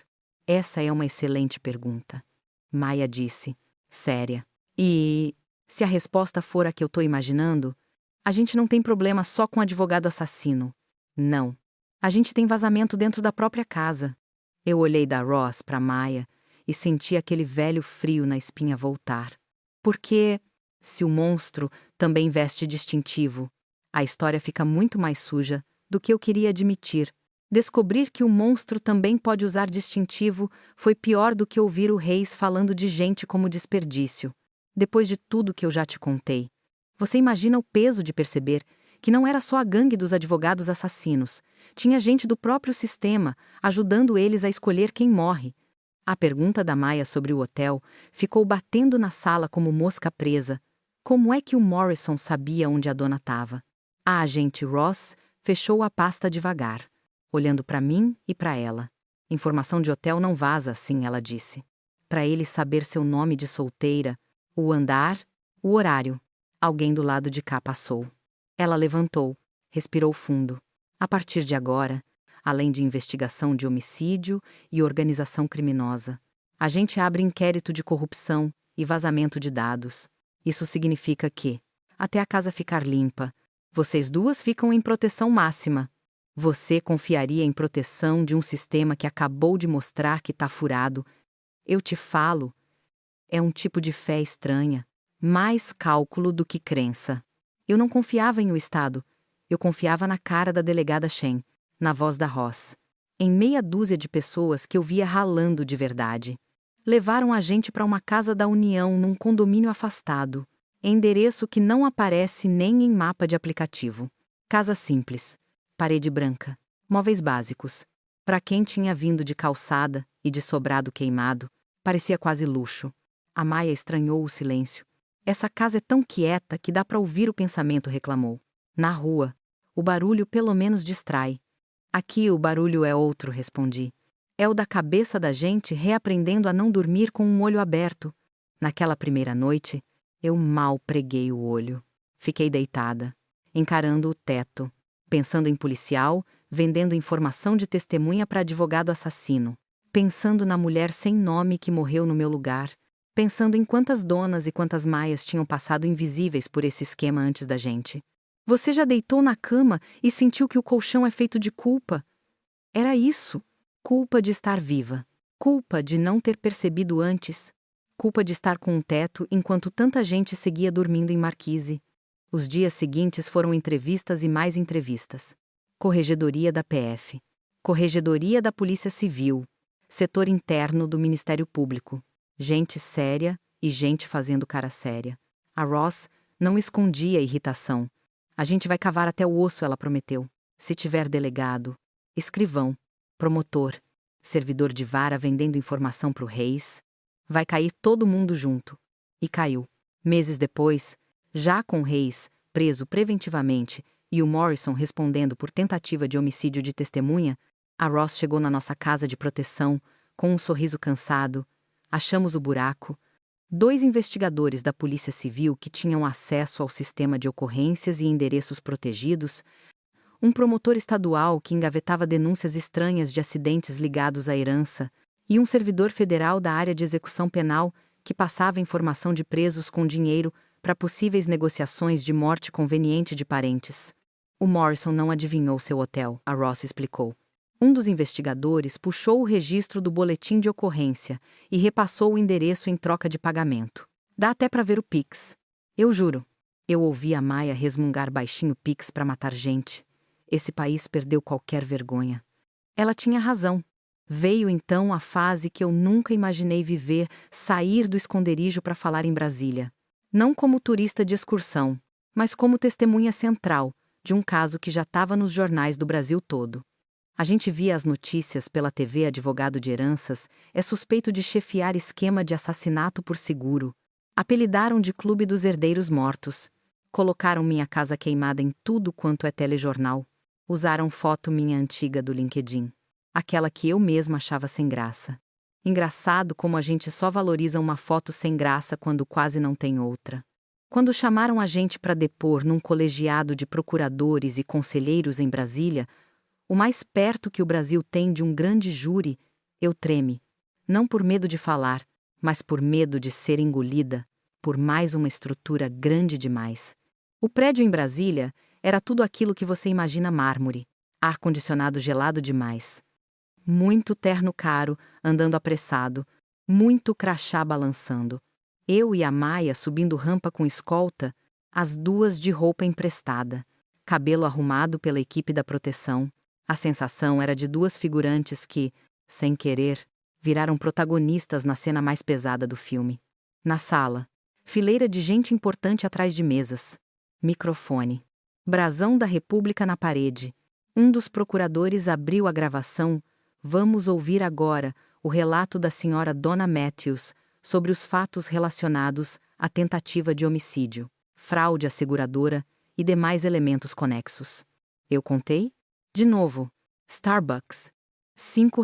Essa é uma excelente pergunta. Maya disse, séria. E, se a resposta for a que eu tô imaginando, a gente não tem problema só com advogado assassino. Não. A gente tem vazamento dentro da própria casa. Eu olhei da Ross para Maya e senti aquele velho frio na espinha voltar. Porque, se o monstro também veste distintivo, a história fica muito mais suja do que eu queria admitir. Descobrir que o monstro também pode usar distintivo foi pior do que ouvir o Reis falando de gente como desperdício. Depois de tudo que eu já te contei, você imagina o peso de perceber que não era só a gangue dos advogados assassinos, tinha gente do próprio sistema, ajudando eles a escolher quem morre. A pergunta da Maya sobre o hotel ficou batendo na sala como mosca presa. Como é que o Morrison sabia onde a dona estava? A agente Ross fechou a pasta devagar, olhando para mim e para ela. Informação de hotel não vaza assim, ela disse. Para ele saber seu nome de solteira, o andar, o horário. Alguém do lado de cá passou. Ela levantou, respirou fundo. A partir de agora, além de investigação de homicídio e organização criminosa, a gente abre inquérito de corrupção e vazamento de dados. Isso significa que, até a casa ficar limpa, vocês duas ficam em proteção máxima. Você confiaria em proteção de um sistema que acabou de mostrar que tá furado? Eu te falo, é um tipo de fé estranha, mais cálculo do que crença. Eu não confiava em o Estado, eu confiava na cara da delegada Shen, na voz da Ross, em meia dúzia de pessoas que eu via ralando de verdade. Levaram a gente para uma casa da União num condomínio afastado, endereço que não aparece nem em mapa de aplicativo. Casa simples, parede branca, móveis básicos. Para quem tinha vindo de calçada e de sobrado queimado, parecia quase luxo. A Maya estranhou o silêncio. Essa casa é tão quieta que dá para ouvir o pensamento, reclamou. Na rua, o barulho pelo menos distrai. Aqui o barulho é outro, respondi. É o da cabeça da gente reaprendendo a não dormir com um olho aberto. Naquela primeira noite, eu mal preguei o olho. Fiquei deitada, encarando o teto, pensando em policial, vendendo informação de testemunha para advogado assassino, pensando na mulher sem nome que morreu no meu lugar, pensando em quantas donas e quantas Maias tinham passado invisíveis por esse esquema antes da gente. Você já deitou na cama e sentiu que o colchão é feito de culpa? Era isso. Culpa de estar viva. Culpa de não ter percebido antes. Culpa de estar com um teto enquanto tanta gente seguia dormindo em marquise. Os dias seguintes foram entrevistas e mais entrevistas. Corregedoria da PF. Corregedoria da Polícia Civil. Setor interno do Ministério Público. Gente séria e gente fazendo cara séria. A Ross não escondia a irritação. A gente vai cavar até o osso, ela prometeu. Se tiver delegado, escrivão, promotor, servidor de vara vendendo informação pro Reis, vai cair todo mundo junto. E caiu. Meses depois, já com o Reis preso preventivamente e o Morrison respondendo por tentativa de homicídio de testemunha, a Ross chegou na nossa casa de proteção com um sorriso cansado. Achamos o buraco, 2 investigadores da Polícia Civil que tinham acesso ao sistema de ocorrências e endereços protegidos, um promotor estadual que engavetava denúncias estranhas de acidentes ligados à herança, e um servidor federal da área de execução penal que passava informação de presos com dinheiro para possíveis negociações de morte conveniente de parentes. O Morrison não adivinhou seu hotel, a Ross explicou. Um dos investigadores puxou o registro do boletim de ocorrência e repassou o endereço em troca de pagamento. Dá até para ver o Pix. Eu juro. Eu ouvi a Maia resmungar baixinho Pix para matar gente. Esse país perdeu qualquer vergonha. Ela tinha razão. Veio então a fase que eu nunca imaginei viver, sair do esconderijo para falar em Brasília. Não como turista de excursão, mas como testemunha central de um caso que já estava nos jornais do Brasil todo. A gente via as notícias pela TV. Advogado de heranças é suspeito de chefiar esquema de assassinato por seguro. Apelidaram de Clube dos Herdeiros Mortos. Colocaram minha casa queimada em tudo quanto é telejornal. Usaram foto minha antiga do LinkedIn. Aquela que eu mesma achava sem graça. Engraçado como a gente só valoriza uma foto sem graça quando quase não tem outra. Quando chamaram a gente para depor num colegiado de procuradores e conselheiros em Brasília, o mais perto que o Brasil tem de um grande júri, eu treme. Não por medo de falar, mas por medo de ser engolida por mais uma estrutura grande demais. O prédio em Brasília era tudo aquilo que você imagina: mármore, ar-condicionado gelado demais, muito terno caro, andando apressado, muito crachá balançando. Eu e a Maia subindo rampa com escolta, as duas de roupa emprestada, cabelo arrumado pela equipe da proteção. A sensação era de 2 figurantes que, sem querer, viraram protagonistas na cena mais pesada do filme. Na sala, fileira de gente importante atrás de mesas. Microfone. Brasão da República na parede. Um dos procuradores abriu a gravação. Vamos ouvir agora o relato da senhora Donna Matthews sobre os fatos relacionados à tentativa de homicídio, fraude à seguradora e demais elementos conexos. Eu contei? De novo. Starbucks. R$ 5.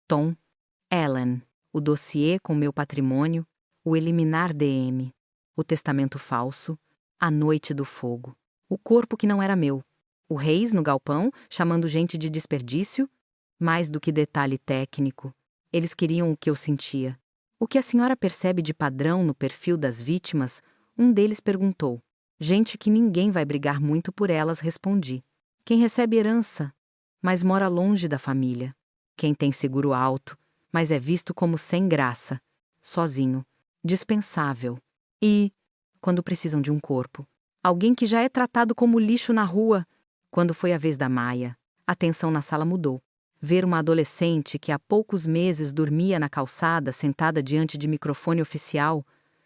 Tom. Ellen. O dossiê com meu patrimônio. O eliminar DM. O testamento falso. A noite do fogo. O corpo que não era meu. O Reis no galpão, chamando gente de desperdício. Mais do que detalhe técnico, eles queriam o que eu sentia. O que a senhora percebe de padrão no perfil das vítimas? Um deles perguntou. Gente que ninguém vai brigar muito por elas, respondi. Quem recebe herança, mas mora longe da família. Quem tem seguro alto, mas é visto como sem graça. Sozinho. Dispensável. E, quando precisam de um corpo, alguém que já é tratado como lixo na rua. Quando foi a vez da Maia, a tensão na sala mudou. Ver uma adolescente que há poucos meses dormia na calçada sentada diante de microfone oficial,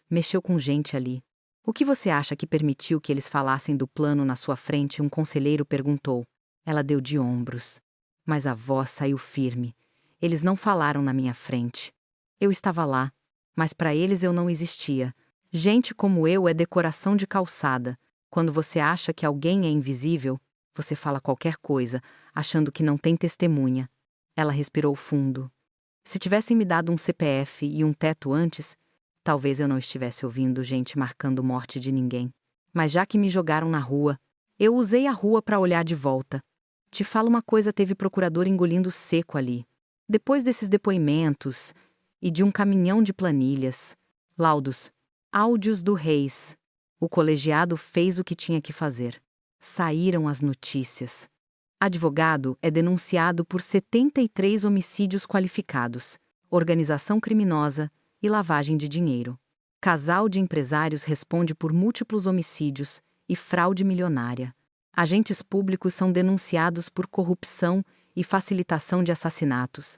mexeu com gente ali. O que você acha que permitiu que eles falassem do plano na sua frente? Um conselheiro perguntou. Ela deu de ombros. Mas a voz saiu firme. Eles não falaram na minha frente. Eu estava lá, mas para eles eu não existia. Gente como eu é decoração de calçada. Quando você acha que alguém é invisível, você fala qualquer coisa, achando que não tem testemunha. Ela respirou fundo. Se tivessem me dado um CPF e um teto antes, talvez eu não estivesse ouvindo gente marcando morte de ninguém. Mas já que me jogaram na rua, eu usei a rua para olhar de volta. Te falo uma coisa: teve procurador engolindo seco ali. Depois desses depoimentos e de um caminhão de planilhas, laudos, áudios do Reis, o colegiado fez o que tinha que fazer. Saíram as notícias. Advogado é denunciado por 73 homicídios qualificados, organização criminosa e lavagem de dinheiro. Casal de empresários responde por múltiplos homicídios e fraude milionária. Agentes públicos são denunciados por corrupção e facilitação de assassinatos.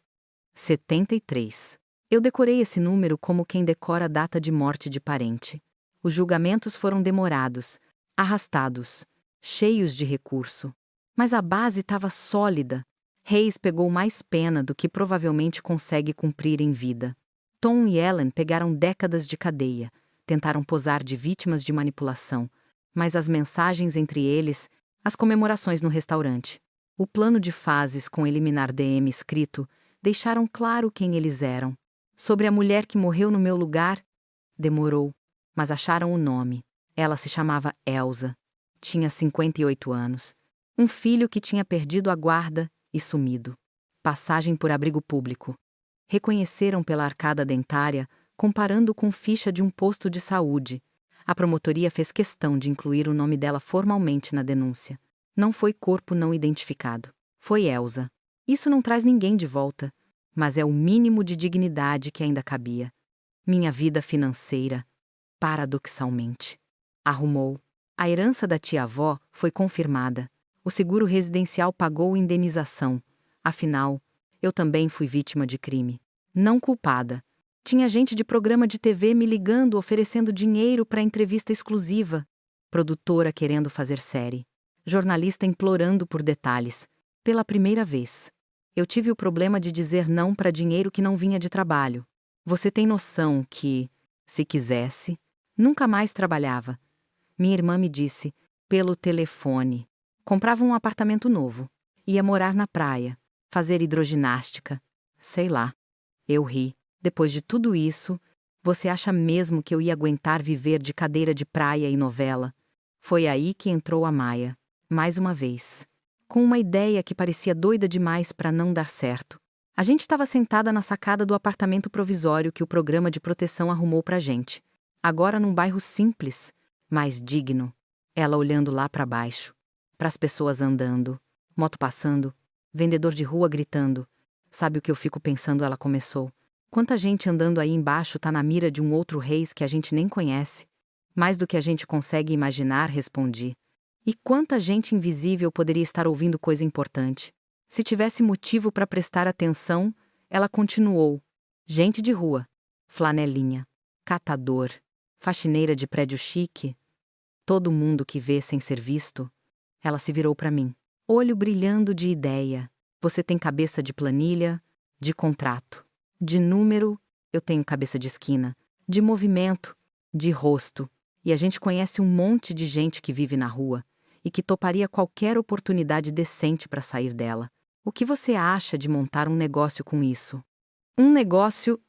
73. Eu decorei esse número como quem decora a data de morte de parente. Os julgamentos foram demorados, arrastados, cheios de recurso. Mas a base estava sólida. Reis pegou mais pena do que provavelmente consegue cumprir em vida. Tom e Ellen pegaram décadas de cadeia, tentaram posar de vítimas de manipulação, mas as mensagens entre eles, as comemorações no restaurante, o plano de fases com eliminar DM escrito, deixaram claro quem eles eram. Sobre a mulher que morreu no meu lugar, Demorou, mas acharam o nome. Ela se chamava Elsa. Tinha 58 anos. Um filho que tinha perdido a guarda e sumido. Passagem por abrigo público. Reconheceram pela arcada dentária, comparando com ficha de um posto de saúde. A promotoria fez questão de incluir o nome dela formalmente na denúncia. Não foi corpo não identificado. Foi Elsa. Isso não traz ninguém de volta, mas é o mínimo de dignidade que ainda cabia. Minha vida financeira, paradoxalmente, arrumou. A herança da tia-avó foi confirmada. O seguro residencial pagou indenização. Afinal, eu também fui vítima de crime. Não culpada. Tinha gente de programa de TV me ligando oferecendo dinheiro para entrevista exclusiva. Produtora querendo fazer série. Jornalista implorando por detalhes. Pela primeira vez. Eu tive o problema de dizer não para dinheiro que não vinha de trabalho. Você tem noção que, se quisesse, nunca mais trabalhava. Minha irmã me disse, pelo telefone. Comprava um apartamento novo. Ia morar na praia. Fazer hidroginástica. Sei lá. Eu ri. Depois de tudo isso, você acha mesmo que eu ia aguentar viver de cadeira de praia e novela? Foi aí que entrou a Maia. Mais uma vez. Com uma ideia que parecia doida demais para não dar certo. A gente estava sentada na sacada do apartamento provisório que o programa de proteção arrumou pra gente. Agora num bairro simples, mas digno. Ela olhando lá para baixo. Para as pessoas andando, moto passando, vendedor de rua gritando. Sabe o que eu fico pensando? Ela começou. Quanta gente andando aí embaixo tá na mira de um outro reis que a gente nem conhece? Mais do que a gente consegue imaginar, respondi. E quanta gente invisível poderia estar ouvindo coisa importante? Se tivesse motivo para prestar atenção, ela continuou. Gente de rua, flanelinha, catador, faxineira de prédio chique. Todo mundo que vê sem ser visto. Ela se virou para mim. Olho brilhando de ideia. Você tem cabeça de planilha, de contrato. De número, eu tenho cabeça de esquina. De movimento, de rosto. E a gente conhece um monte de gente que vive na rua e que toparia qualquer oportunidade decente para sair dela. O que você acha de montar um negócio com isso? Um negócio,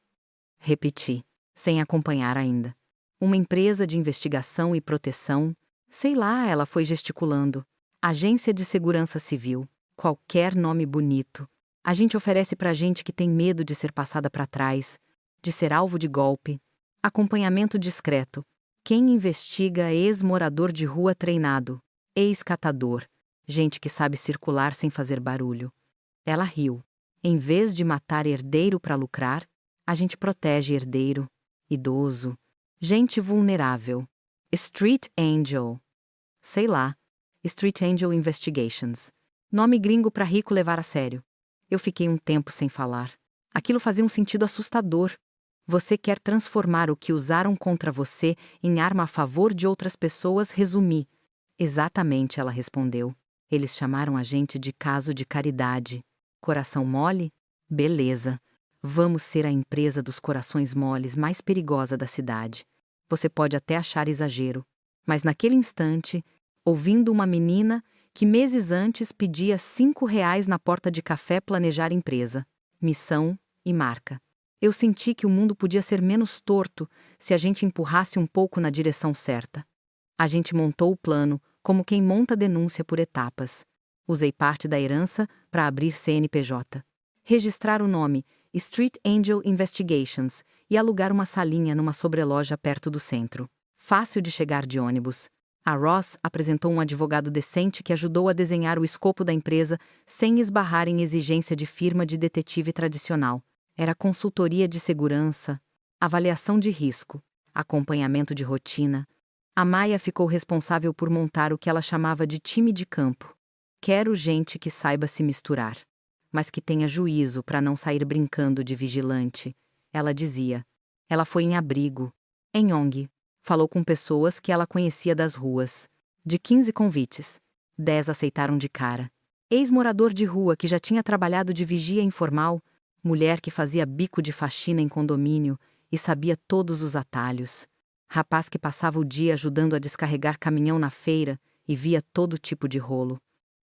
repeti, sem acompanhar ainda. Uma empresa de investigação e proteção, sei lá, ela foi gesticulando. Agência de Segurança Civil, qualquer nome bonito. A gente oferece pra gente que tem medo de ser passada para trás, de ser alvo de golpe. Acompanhamento discreto. Quem investiga é ex-morador de rua treinado, ex-catador, gente que sabe circular sem fazer barulho. Ela riu. Em vez de matar herdeiro para lucrar, a gente protege herdeiro, idoso, gente vulnerável. Street Angel. Sei lá. Street Angel Investigations. Nome gringo para rico levar a sério. Eu fiquei um tempo sem falar. Aquilo fazia um sentido assustador. Você quer transformar o que usaram contra você em arma a favor de outras pessoas, resumi. Exatamente, ela respondeu. Eles chamaram a gente de caso de caridade. Coração mole? Beleza. Vamos ser a empresa dos corações moles mais perigosa da cidade. Você pode até achar exagero, mas naquele instante, ouvindo uma menina que meses antes pedia R$ 5 na porta de café planejar empresa, missão e marca. Eu senti que o mundo podia ser menos torto se a gente empurrasse um pouco na direção certa. A gente montou o plano, como quem monta denúncia por etapas. Usei parte da herança para abrir CNPJ. Registrar o nome Street Angel Investigations e alugar uma salinha numa sobreloja perto do centro. Fácil de chegar de ônibus. A Ross apresentou um advogado decente que ajudou a desenhar o escopo da empresa sem esbarrar em exigência de firma de detetive tradicional. Era consultoria de segurança, avaliação de risco, acompanhamento de rotina. A Maia ficou responsável por montar o que ela chamava de time de campo. Quero gente que saiba se misturar, mas que tenha juízo para não sair brincando de vigilante, ela dizia. Ela foi em abrigo, em ONG. Falou com pessoas que ela conhecia das ruas. De 15 convites, 10 aceitaram de cara. Ex-morador de rua que já tinha trabalhado de vigia informal, mulher que fazia bico de faxina em condomínio e sabia todos os atalhos. Rapaz que passava o dia ajudando a descarregar caminhão na feira e via todo tipo de rolo.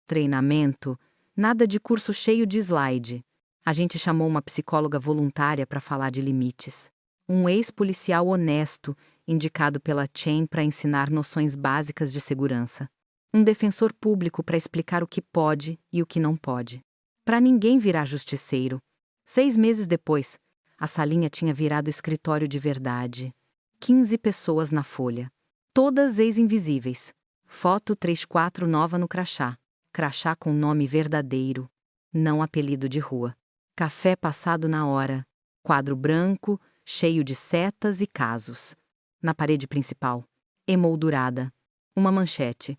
Treinamento, nada de curso cheio de slide. A gente chamou uma psicóloga voluntária para falar de limites. Um ex-policial honesto, indicado pela Chain para ensinar noções básicas de segurança. Um defensor público para explicar o que pode e o que não pode. Para ninguém virar justiceiro. 6 meses depois, a salinha tinha virado escritório de verdade. 15 pessoas na folha. Todas ex-invisíveis. Foto 34 nova no crachá. Crachá com nome verdadeiro. Não apelido de rua. Café passado na hora. Quadro branco, cheio de setas e casos. Na parede principal, emoldurada, uma manchete.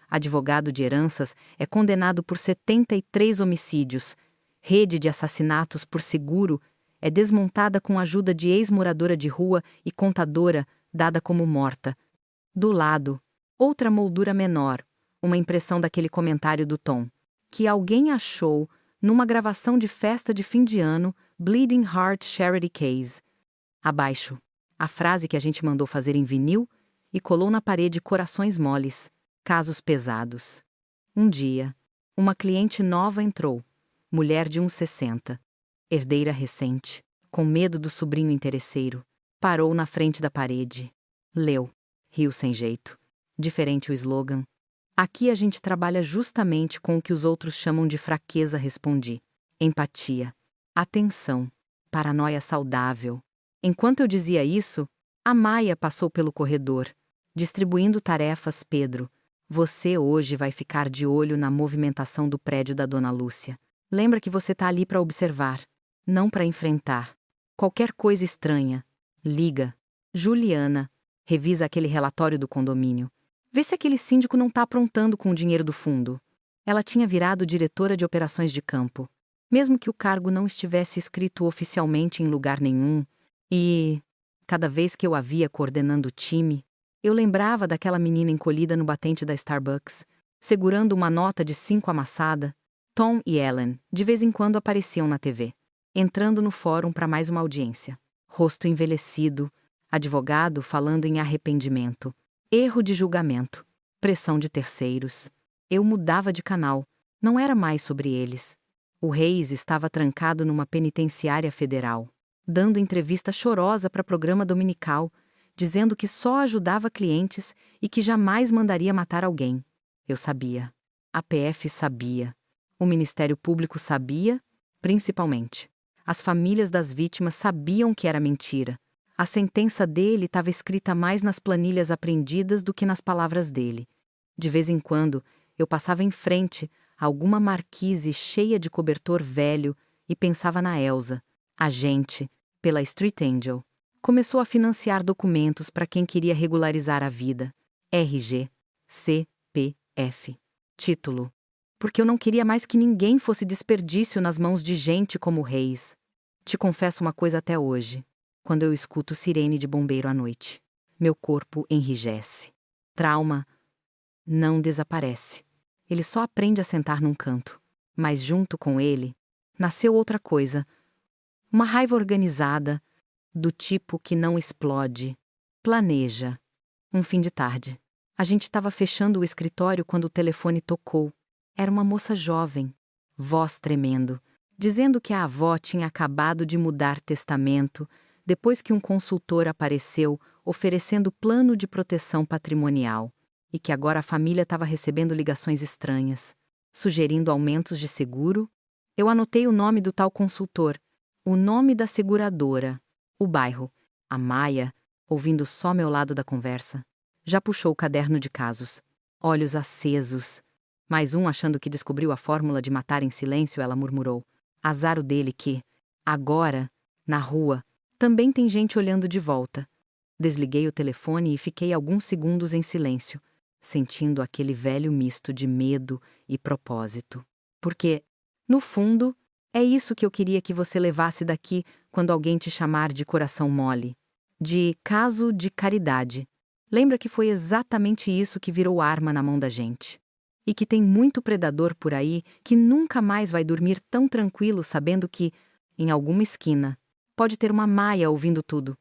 Advogado de heranças é condenado por 73 homicídios. Rede de assassinatos por seguro é desmontada com a ajuda de ex-moradora de rua e contadora dada como morta. Do lado, outra moldura menor, uma impressão daquele comentário do Tom, que alguém achou numa gravação de festa de fim de ano, Bleeding Heart Charity Case. Abaixo, a frase que a gente mandou fazer em vinil e colou na parede corações moles, casos pesados. Um dia, uma cliente nova entrou, mulher de uns 60, herdeira recente, com medo do sobrinho interesseiro, parou na frente da parede. Leu, riu sem jeito. Diferente o slogan. Aqui a gente trabalha justamente com o que os outros chamam de fraqueza, respondi. Empatia. Atenção. Paranoia saudável. Enquanto eu dizia isso, a Maia passou pelo corredor, distribuindo tarefas. Pedro, você hoje vai ficar de olho na movimentação do prédio da Dona Lúcia. Lembra que você tá ali para observar, não para enfrentar. Qualquer coisa estranha, liga. Juliana, revisa aquele relatório do condomínio. Vê se aquele síndico não tá aprontando com o dinheiro do fundo. Ela tinha virado diretora de operações de campo, mesmo que o cargo não estivesse escrito oficialmente em lugar nenhum. E, cada vez que eu a via coordenando o time, eu lembrava daquela menina encolhida no batente da Starbucks, segurando uma nota de 5 amassada. Tom e Ellen, de vez em quando, apareciam na TV, entrando no fórum para mais uma audiência. Rosto envelhecido, advogado falando em arrependimento, erro de julgamento, pressão de terceiros. Eu mudava de canal, não era mais sobre eles. O Reis estava trancado numa penitenciária federal, dando entrevista chorosa para programa dominical, dizendo que só ajudava clientes e que jamais mandaria matar alguém. Eu sabia. A PF sabia. O Ministério Público sabia, principalmente. As famílias das vítimas sabiam que era mentira. A sentença dele estava escrita mais nas planilhas apreendidas do que nas palavras dele. De vez em quando, eu passava em frente a alguma marquise cheia de cobertor velho e pensava na Elsa, agente, pela Street Angel. Começou a financiar documentos para quem queria regularizar a vida. RG, CPF. Título. Porque eu não queria mais que ninguém fosse desperdício nas mãos de gente como o Reis. Te confesso uma coisa até hoje. Quando eu escuto sirene de bombeiro à noite, meu corpo enrijece. Trauma não desaparece. Ele só aprende a sentar num canto. Mas junto com ele, nasceu outra coisa. Uma raiva organizada, do tipo que não explode. Planeja. Um fim de tarde. A gente estava fechando o escritório quando o telefone tocou. Era uma moça jovem, voz tremendo, dizendo que a avó tinha acabado de mudar testamento depois que um consultor apareceu oferecendo plano de proteção patrimonial e que agora a família estava recebendo ligações estranhas, sugerindo aumentos de seguro. Eu anotei o nome do tal consultor, o nome da seguradora, o bairro. A Maia, ouvindo só meu lado da conversa, já puxou o caderno de casos, olhos acesos. Mais um achando que descobriu a fórmula de matar em silêncio, ela murmurou. Azar o dele que, agora, na rua, também tem gente olhando de volta. Desliguei o telefone e fiquei alguns segundos em silêncio, sentindo aquele velho misto de medo e propósito. Porque, no fundo, é isso que eu queria que você levasse daqui quando alguém te chamar de coração mole. De caso de caridade. Lembra que foi exatamente isso que virou arma na mão da gente. E que tem muito predador por aí que nunca mais vai dormir tão tranquilo sabendo que, em alguma esquina, pode ter uma Maia ouvindo tudo.